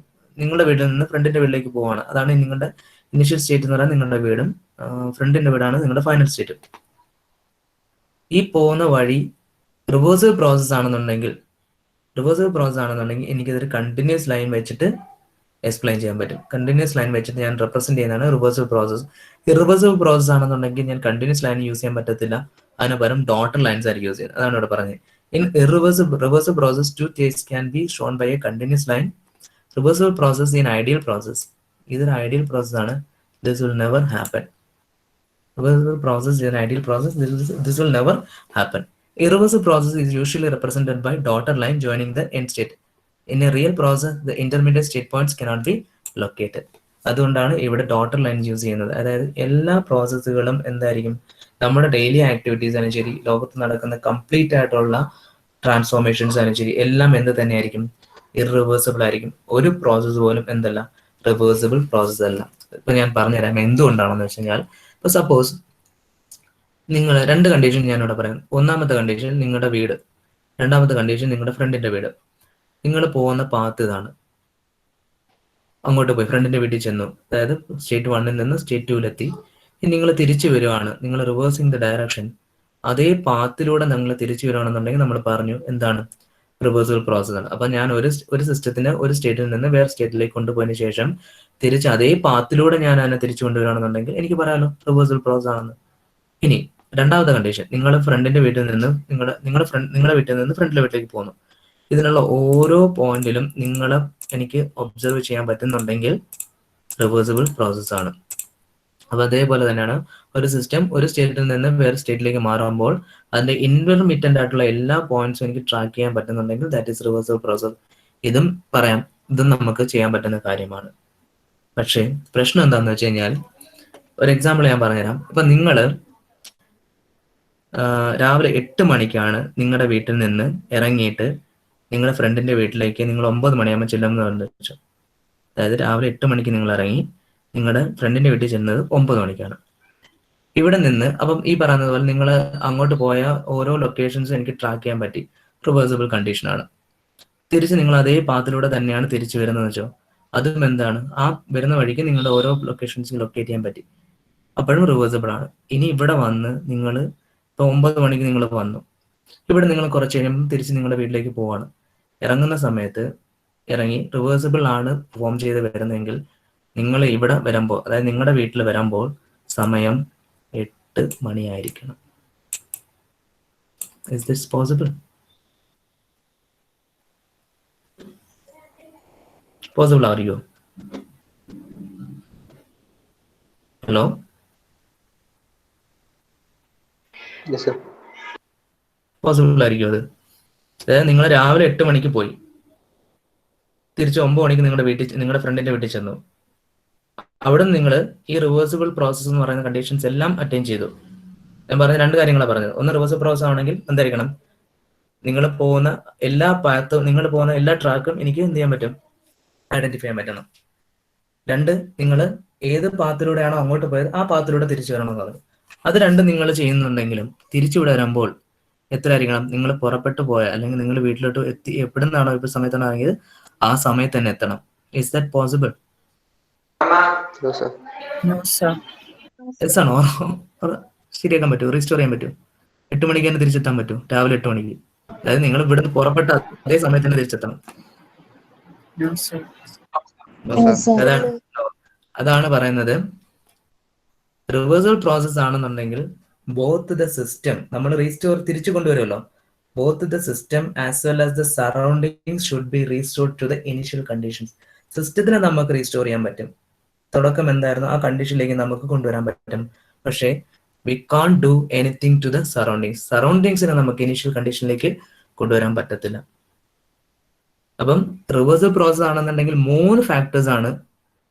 ഫ്രണ്ടിന്റെ വീട്ടിലേക്ക് പോവാണ്. അതാണ് നിങ്ങളുടെ ഇനിഷ്യൽ സ്റ്റേറ്റ് എന്ന് പറയുന്നത് നിങ്ങളുടെ വീടും, ഫ്രണ്ടിന്റെ വീടാണ് നിങ്ങളുടെ ഫൈനൽ സ്റ്റേറ്റ്. ഈ പോകുന്ന വഴി റിവേഴ്സിബിൾ പ്രോസസ് ആണെന്നുണ്ടെങ്കിൽ എനിക്കിതൊരു കണ്ടിന്യൂസ് ലൈൻ വെച്ചിട്ട് എക്സ്പ്ലെയിൻ ചെയ്യാൻ പറ്റും. കണ്ടിന്യൂസ് ലൈൻ വെച്ചിട്ട് ഞാൻ റെപ്രസെന്റ് ചെയ്യുന്നതാണ് റിവേഴ്സിബിൾ പ്രോസസ്. ഇറിവേഴ്സിബിൾ പ്രോസസ് ആണെന്നുണ്ടെങ്കിൽ ഞാൻ കണ്ടിന്യൂസ് ലൈൻ യൂസ് ചെയ്യാൻ പറ്റത്തില്ല, അതിന് പകരം ഡോട്ടഡ് ലൈൻസ് ആയിരിക്കും യൂസ് ചെയ്യുന്നത്. അതാണ് ഇവിടെ പറഞ്ഞത്. In reversible process, two states can be shown by a continuous line. Reversible process in ideal process. Either ideal process ആണ്, this will never happen. Reversible process is an ideal process. This will never happen. Irreversible process is usually represented by dotted line joining the end state. In a real process, the intermediate state points cannot be located. അതുകൊണ്ടാണ് ഇവിടെ dotted line use ചെയ്യുന്നത്. അതായത് എല്ലാ പ്രോസസ്സുകളും എന്തായിരിക്കും, നമ്മുടെ daily activities ആയാലും ശരി, ലോകത്ത് നടക്കുന്ന കംപ്ലീറ്റ് ആയിട്ടുള്ള ട്രാൻസ്ഫോർമേഷൻസ് ആയാലും ശരി, എല്ലാം എന്ത് തന്നെയായിരിക്കും? ഇറിവേഴ്സിബിൾ ആയിരിക്കും. ഒരു പ്രോസസ്സ് പോലും എന്തല്ല? റിവേഴ്സിബിൾ പ്രോസസ്സ് അല്ല. ഇപ്പൊ ഞാൻ പറഞ്ഞുതരാം എന്തുകൊണ്ടാണെന്ന് വെച്ച് കഴിഞ്ഞാൽ, ഇപ്പൊ സപ്പോസ് നിങ്ങൾ രണ്ട് കണ്ടീഷൻ ഞാനിവിടെ പറയാം. ഒന്നാമത്തെ കണ്ടീഷൻ നിങ്ങളുടെ വീട്, രണ്ടാമത്തെ കണ്ടീഷൻ നിങ്ങളുടെ ഫ്രണ്ടിന്റെ വീട്. നിങ്ങൾ പോകുന്ന പാത്ത് ഇതാണ്. അങ്ങോട്ട് പോയി ഫ്രണ്ടിന്റെ വീട്ടിൽ ചെന്നു, അതായത് സ്റ്റേറ്റ് 1 നിന്ന് സ്റ്റേറ്റ് 2 ഇനി നിങ്ങൾ തിരിച്ചു വരുവാണ്, നിങ്ങൾ റിവേഴ്സിങ് ദ ഡയറക്ഷൻ, അതേ പാത്തിലൂടെ നിങ്ങൾ തിരിച്ചു വരുവാണെന്നുണ്ടെങ്കിൽ നമ്മൾ പറഞ്ഞു എന്താണ്? റിവേഴ്സിബിൾ പ്രോസസ് ആണ്. അപ്പൊ ഞാൻ ഒരു സിസ്റ്റത്തിന് ഒരു സ്റ്റേറ്റിൽ നിന്ന് വേറെ സ്റ്റേറ്റിലേക്ക് കൊണ്ടുപോയതിനു ശേഷം തിരിച്ച് അതേ പാത്തിലൂടെ ഞാൻ അതിനെ തിരിച്ചു കൊണ്ടുവരികയാണെന്നുണ്ടെങ്കിൽ എനിക്ക് പറയാമല്ലോ റിവേഴ്സിബിൾ പ്രോസസ് ആണെന്ന്. ഇനി രണ്ടാമത്തെ കണ്ടീഷൻ, നിങ്ങൾ ഫ്രണ്ടിന്റെ വീട്ടിൽ നിന്ന് നിങ്ങളുടെ വീട്ടിൽ നിന്ന് ഫ്രണ്ടിലെ വീട്ടിലേക്ക് പോകുന്നു. ഇതിനുള്ള ഓരോ പോയിന്റിലും നിങ്ങൾ എനിക്ക് ഒബ്സർവ് ചെയ്യാൻ പറ്റുന്നുണ്ടെങ്കിൽ റിവേഴ്സിബിൾ പ്രോസസ് ആണ്. അപ്പൊ അതേപോലെ തന്നെയാണ് ഒരു സിസ്റ്റം ഒരു സ്റ്റേറ്റിൽ നിന്ന് വേറെ സ്റ്റേറ്റിലേക്ക് മാറുമ്പോൾ അതിന്റെ ഇന്റർമിറ്റന്റ് ആയിട്ടുള്ള എല്ലാ പോയിന്റ്സും എനിക്ക് ട്രാക്ക് ചെയ്യാൻ പറ്റുന്നുണ്ടെങ്കിൽ ദാറ്റ് ഈസ് റിവേഴ്സിബിൾ പ്രോസസ്. ഇതും പറയാം, ഇതും നമുക്ക് ചെയ്യാൻ പറ്റുന്ന കാര്യമാണ്. പക്ഷേ പ്രശ്നം എന്താണെന്ന് വെച്ച് കഴിഞ്ഞാൽ, ഒരു എക്സാമ്പിൾ ഞാൻ പറഞ്ഞുതരാം. ഇപ്പൊ നിങ്ങൾ രാവിലെ 8 മണിക്കാണ് നിങ്ങളുടെ വീട്ടിൽ നിന്ന് ഇറങ്ങിയിട്ട് നിങ്ങളുടെ ഫ്രണ്ടിന്റെ വീട്ടിലേക്ക് നിങ്ങൾ 9 മണിയാകുമ്പോൾ ചെല്ലുമെന്ന് വെച്ചു. അതായത് രാവിലെ 8 മണിക്ക് നിങ്ങൾ ഇറങ്ങി നിങ്ങളുടെ ഫ്രണ്ടിന്റെ വീട്ടിൽ ചെല്ലുന്നത് 9 മണിക്കാണ്. ഇവിടെ നിന്ന് അപ്പം ഈ പറയുന്നത് പോലെ നിങ്ങൾ അങ്ങോട്ട് പോയ ഓരോ ലൊക്കേഷൻസും എനിക്ക് ട്രാക്ക് ചെയ്യാൻ പറ്റി, റിവേഴ്സിബിൾ കണ്ടീഷനാണ്. തിരിച്ച് നിങ്ങൾ അതേ പാത്തിലൂടെ തന്നെയാണ് തിരിച്ചു വരുന്നത് വെച്ചോ, അതും എന്താണ്, ആ വരുന്ന വഴിക്ക് നിങ്ങളുടെ ഓരോ ലൊക്കേഷൻസ് ലൊക്കേറ്റ് ചെയ്യാൻ പറ്റി, അപ്പോഴും റിവേഴ്സിബിൾ ആണ്. ഇനി ഇവിടെ വന്ന് നിങ്ങൾ ഇപ്പൊ 9 മണിക്ക് നിങ്ങൾ വന്നു, ഇവിടെ നിങ്ങൾ കുറച്ച് കഴിയുമ്പോൾ തിരിച്ച് നിങ്ങളുടെ വീട്ടിലേക്ക് പോവാണ്. ഇറങ്ങുന്ന സമയത്ത് ഇറങ്ങി റിവേഴ്സിബിൾ ആണ് ഫോം ചെയ്ത് വരുന്നതെങ്കിൽ നിങ്ങൾ ഇവിടെ വരുമ്പോൾ, അതായത് നിങ്ങളുടെ വീട്ടിൽ വരുമ്പോൾ സമയം 8 മണിയായിരിക്കണം. Is this possible? Possible are you? Hello? Yes, sir. Possible ആയിരിക്കും അത്. അതായത് നിങ്ങൾ രാവിലെ 8 മണിക്ക് പോയി, തിരിച്ച് 9 മണിക്ക് നിങ്ങളുടെ ഫ്രണ്ടിന്റെ വീട്ടിൽ ചെന്നു. അവിടെ നിങ്ങൾ ഈ റിവേഴ്സിബിൾ പ്രോസസ് എന്ന് പറയുന്ന കണ്ടീഷൻസ് എല്ലാം അറ്റൈൻ ചെയ്തു. ഞാൻ പറഞ്ഞ 2 കാര്യങ്ങളാണ് പറഞ്ഞത്. ഒന്ന്, റിവേഴ്സിബിൾ പ്രോസസ് ആണെങ്കിൽ എന്തായിരിക്കണം, നിങ്ങൾ പോകുന്ന എല്ലാ പാത്തും, നിങ്ങൾ പോകുന്ന എല്ലാ ട്രാക്കും എനിക്ക് എന്ത് ചെയ്യാൻ പറ്റും, ഐഡന്റിഫൈ ചെയ്യാൻ പറ്റണം. 2, നിങ്ങൾ ഏത് പാത്തിലൂടെയാണോ അങ്ങോട്ട് പോയത് ആ പാത്തിലൂടെ തിരിച്ചു വരണമെന്നത്. അത് 2 നിങ്ങൾ ചെയ്യുന്നുണ്ടെങ്കിലും തിരിച്ചുവിടെ വരുമ്പോൾ എത്ര ആയിരിക്കണം, നിങ്ങൾ പുറപ്പെട്ടു പോയ അല്ലെങ്കിൽ നിങ്ങൾ വീട്ടിലോട്ട് എത്തി എവിടുന്നാണോ ഇപ്പൊ സമയത്താണോ ഇറങ്ങിയത് ആ സമയത്ത് തന്നെ എത്തണം. Is that possible? No, sir. No, sir. S ആണോ? ശരിയാക്കാൻ പറ്റുമോ? റീസ്റ്റോർ ചെയ്യാൻ പറ്റുമോ? 8 മണിക്ക് തന്നെ തിരിച്ചെത്താൻ പറ്റുമോ? രാവിലെ 8 മണിക്ക്, അതായത് നിങ്ങൾ ഇവിടുന്ന് പുറപ്പെട്ട അതേ സമയത്ത് തന്നെ തിരിച്ചെത്തണം. No, sir. അതാണ് പറയുന്നത്. റിവേഴ്സൽ പ്രോസസ് ആണെന്നുണ്ടെങ്കിൽ ബോത്ത് ദ സിസ്റ്റം, നമ്മൾ റീസ്റ്റോർ തിരിച്ചു കൊണ്ടുവരുമല്ലോ, both the system as well as the surroundings should be restored to the initial conditions. സിസ്റ്റത്തിനെ നമുക്ക് റീസ്റ്റോർ ചെയ്യാൻ പറ്റും, തുടക്കം എന്തായിരുന്നു ആ കണ്ടീഷനിലേക്ക് നമുക്ക് കൊണ്ടുവരാൻ പറ്റും. പക്ഷേ we can't do anything to the surroundings. സറൗണ്ടിങ്സിനെ നമുക്ക് ഇനിഷ്യൽ കണ്ടീഷനിലേക്ക് കൊണ്ടുവരാൻ പറ്റത്തില്ല. അപ്പം റിവേഴ്സൽ പ്രോസസ് ആണെന്നുണ്ടെങ്കിൽ 3 ഫാക്ടേഴ്സ് ആണ്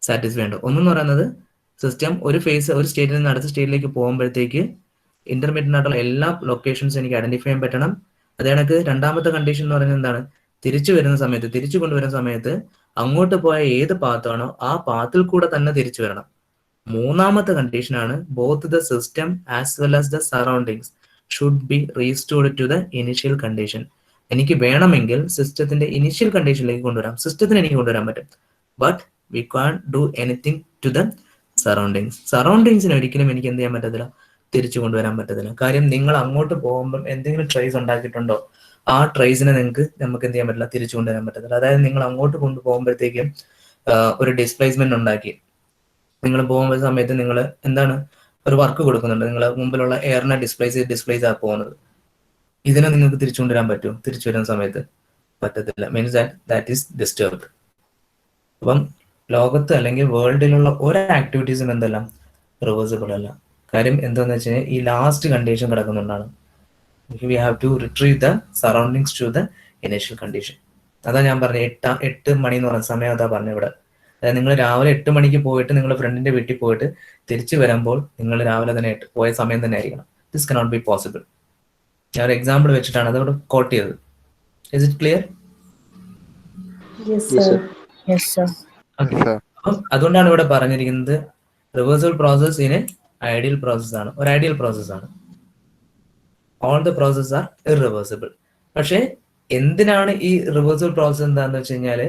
സാറ്റിസ്ഫൈ ചെയ്യേണ്ടത്. ഒന്നെന്ന് പറയുന്നത് സിസ്റ്റം ഒരു സ്റ്റേറ്റിൽ നിന്ന് അടുത്ത സ്റ്റേറ്റിലേക്ക് പോകുമ്പോഴത്തേക്ക് ഇന്റർമീഡിയറ്റ് ആയിട്ടുള്ള എല്ലാ ലൊക്കേഷൻസും എനിക്ക് ഐഡന്റിഫൈ ചെയ്യാൻ പറ്റണം. അത് കണക്ക് രണ്ടാമത്തെ കണ്ടീഷൻ എന്ന് പറയുന്നത് എന്താണ്, തിരിച്ചു കൊണ്ടുവരുന്ന സമയത്ത് അങ്ങോട്ട് പോയ ഏത് പാത്താണോ ആ പാത്തിൽ കൂടെ തന്നെ തിരിച്ചു വരണം. മൂന്നാമത്തെ കണ്ടീഷനാണ് both the system as well as the surroundings should be restored to the initial condition. എനിക്ക് വേണമെങ്കിൽ സിസ്റ്റത്തിന്റെ ഇനിഷ്യൽ കണ്ടീഷനിലേക്ക് കൊണ്ടുവരാം, സിസ്റ്റത്തിന് എനിക്ക് കൊണ്ടുവരാൻ പറ്റും. But we can't do anything to the surroundings. സറൗണ്ടിങ്സിന് ഒരിക്കലും എനിക്ക് എന്ത് ചെയ്യാൻ പറ്റത്തില്ല, തിരിച്ചു കൊണ്ടുവരാൻ പറ്റത്തില്ല. കാര്യം നിങ്ങൾ അങ്ങോട്ട് പോകുമ്പോൾ എന്തെങ്കിലും ട്രേസ് ഉണ്ടാക്കിയിട്ടുണ്ടോ, ആ ട്രേസിനെ നമുക്ക് എന്ത് ചെയ്യാൻ പറ്റില്ല, തിരിച്ചു കൊണ്ടുവരാൻ പറ്റത്തില്ല. അതായത് നിങ്ങൾ അങ്ങോട്ട് കൊണ്ടുപോകുമ്പോഴത്തേക്കും ഒരു ഡിസ്പ്ലേസ്മെന്റ് ഉണ്ടാക്കി, നിങ്ങൾ പോകുന്ന സമയത്ത് നിങ്ങൾ എന്താണ് ഒരു വർക്ക് കൊടുക്കുന്നുണ്ട്, നിങ്ങൾ മുമ്പിലുള്ള എയറിനെ ഡിസ്പ്ലേസ് ആ പോകുന്നത്, ഇതിനെ നിങ്ങൾക്ക് തിരിച്ചു കൊണ്ടുവരാൻ പറ്റുമോ? തിരിച്ചു വരുന്ന സമയത്ത് പറ്റത്തില്ല. Means that is disturbed. അപ്പം ലോകത്ത് അല്ലെങ്കിൽ വേൾഡിലുള്ള ഒരു ആക്ടിവിറ്റീസും എന്തെല്ലാം റിവേഴ്സിബിൾ അല്ല. കാര്യം എന്താണെന്ന് വെച്ച് കഴിഞ്ഞാൽ ഈ ലാസ്റ്റ് കണ്ടീഷൻ കിടക്കുന്നുണ്ടാണ്. We have to retrieve the surroundings to the initial condition. അതാ ഞാൻ പറഞ്ഞത് 8 മണി എന്ന് പറയുന്ന സമയം അതാ പറഞ്ഞത് ഇവിടെ. അതായത് നിങ്ങൾ രാവിലെ 8 മണിക്ക് പോയിട്ട് നിങ്ങൾ ഫ്രണ്ടിന്റെ വീട്ടിൽ പോയിട്ട് തിരിച്ചു വരുമ്പോൾ നിങ്ങൾ രാവിലെ തന്നെ പോയ സമയം തന്നെ ആയിരിക്കണം. This cannot be possible. ഞാൻ ഒരു എക്സാമ്പിൾ വെച്ചിട്ടാണ് അതോട് കോട്ട് ചെയ്തത്. Is it clear? Yes, Yes, sir. sir. Yes, sir. അപ്പം അതുകൊണ്ടാണ് ഇവിടെ പറഞ്ഞിരിക്കുന്നത് reversal process in ideal process ആണ്, ഒരു ഐഡിയൽ പ്രോസസ് ആണ്. All the process are irreversible. പക്ഷേ എന്തിനാണ് ഈ റിവേഴ്സൽ പ്രോസസ് എന്താണെന്ന് വെച്ച് കഴിഞ്ഞാൽ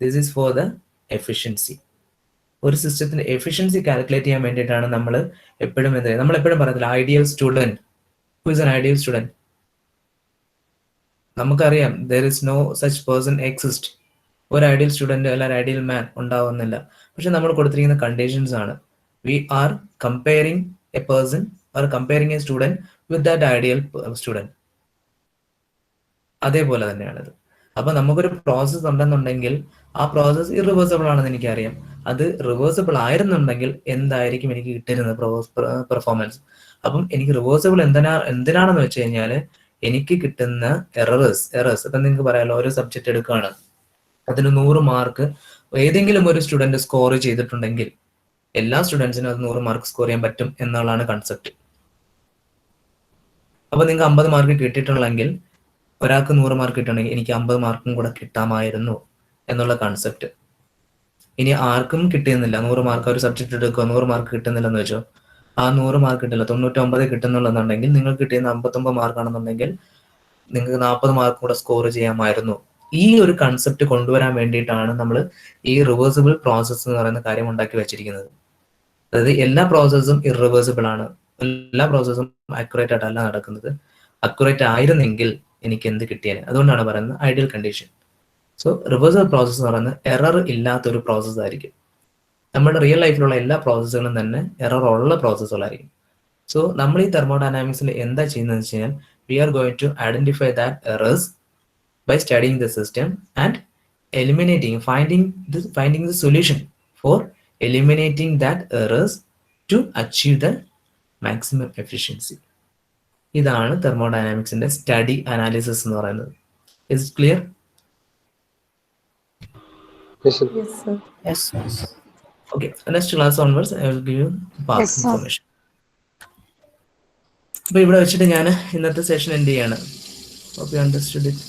this is for the efficiency. ഒരു സിസ്റ്റത്തിന്റെ എഫിഷ്യൻസി കാൽക്കുലേറ്റ് ചെയ്യാൻ വേണ്ടിയിട്ടാണ് നമ്മൾ എപ്പോഴും പറയത്തില്ല ideal student. Who is an ideal student? നമുക്കറിയാം there is no such person exist. ഒരു ഐഡിയൽ സ്റ്റുഡന്റ് അല്ലെങ്കിൽ ഐഡിയൽ മാൻ ഉണ്ടാവുന്നില്ല. പക്ഷെ നമ്മൾ കൊടുത്തിരിക്കുന്ന കണ്ടീഷൻസ് ആണ്. We are comparing A person or comparing a student with that ideal student. അതേപോലെ തന്നെയാണിത്. അപ്പൊ നമുക്കൊരു പ്രോസസ്സ് ഉണ്ടെന്നുണ്ടെങ്കിൽ ആ പ്രോസസ്സ് ഇറിവേഴ്സിബിൾ ആണെന്ന് എനിക്കറിയാം. അത് റിവേഴ്സിബിൾ ആയിരുന്നുണ്ടെങ്കിൽ എന്തായിരിക്കും എനിക്ക് കിട്ടിയിരുന്നത് പെർഫോമൻസ്. അപ്പം എനിക്ക് റിവേഴ്സിബിൾ എന്തിനാണെന്ന് വെച്ച് കഴിഞ്ഞാൽ എനിക്ക് കിട്ടുന്ന എറേഴ്സ് ഇപ്പം നിങ്ങൾക്ക് പറയാമല്ലോ, ഒരു സബ്ജക്റ്റ് എടുക്കുകയാണ്, അതിന് 100 മാർക്ക് ഏതെങ്കിലും ഒരു സ്റ്റുഡന്റ് സ്കോർ ചെയ്തിട്ടുണ്ടെങ്കിൽ എല്ലാ സ്റ്റുഡൻസിനും അത് 100 മാർക്ക് സ്കോർ ചെയ്യാൻ പറ്റും എന്നുള്ളതാണ് കൺസെപ്റ്റ്. അപ്പൊ നിങ്ങൾക്ക് 50 മാർക്ക് കിട്ടിയിട്ടുള്ളെങ്കിൽ ഒരാൾക്ക് 100 മാർക്ക് കിട്ടണമെങ്കിൽ എനിക്ക് 50 മാർക്കും കൂടെ കിട്ടാമായിരുന്നു എന്നുള്ള കൺസെപ്റ്റ്. ഇനി ആർക്കും കിട്ടുന്നില്ല 100 മാർക്ക്, ഒരു സബ്ജക്റ്റ് എടുക്കുക 100 മാർക്ക് കിട്ടുന്നില്ലെന്ന് വെച്ചോ, ആ 100 മാർക്ക് കിട്ടില്ല, 99 കിട്ടുന്നുള്ളെന്നുണ്ടെങ്കിൽ നിങ്ങൾക്ക് കിട്ടിയത് 59 മാർക്കാണെന്നുണ്ടെങ്കിൽ നിങ്ങൾക്ക് 40 മാർക്ക് കൂടെ സ്കോർ ചെയ്യാമായിരുന്നു. ഈ ഒരു കൺസെപ്റ്റ് കൊണ്ടുവരാൻ വേണ്ടിയിട്ടാണ് നമ്മൾ ഈ റിവേഴ്സിബിൾ പ്രോസസ്സ് എന്ന് പറയുന്ന കാര്യം ഉണ്ടാക്കി വെച്ചിരിക്കുന്നത്. അതായത് എല്ലാ പ്രോസസ്സും ഇറിവേഴ്സിബിൾ ആണ്, എല്ലാ പ്രോസസ്സും അക്യുറേറ്റ് ആയിട്ടല്ല നടക്കുന്നത്. അക്യുറേറ്റ് ആയിരുന്നെങ്കിൽ എനിക്ക് എന്ത് കിട്ടിയേനെ, അതുകൊണ്ടാണ് പറയുന്നത് ideal condition. So reversible process എന്ന് പറയുന്നത് എറർ ഇല്ലാത്തൊരു പ്രോസസ്സ് ആയിരിക്കും. നമ്മുടെ റിയൽ ലൈഫിലുള്ള എല്ലാ പ്രോസസ്സുകളും തന്നെ എറർ ഉള്ള പ്രോസസ്സുകളായിരിക്കും. സോ നമ്മൾ ഈ തെർമോഡൈനാമിക്സിൽ എന്താ ചെയ്യുന്നതെന്ന് വെച്ച് കഴിഞ്ഞാൽ we are going to identify that errors by studying the system and finding the solution for eliminating that errors to achieve the maximum efficiency. ഇതാണ് തെർമോഡൈനാമിക്സിന്റെ സ്റ്റഡി അനാലിസിസ് എന്ന് പറയുന്നത്. Is it clear? Yes, sir. Yes, sir. Yes, sir. Okay, next class onwards I will give you past Yes, sir. information. അപ്പോൾ ഇവിടെ വെച്ചിട്ട് ഞാൻ ഇന്നത്തെ session end ചെയ്യാണ്. Hope you understood it.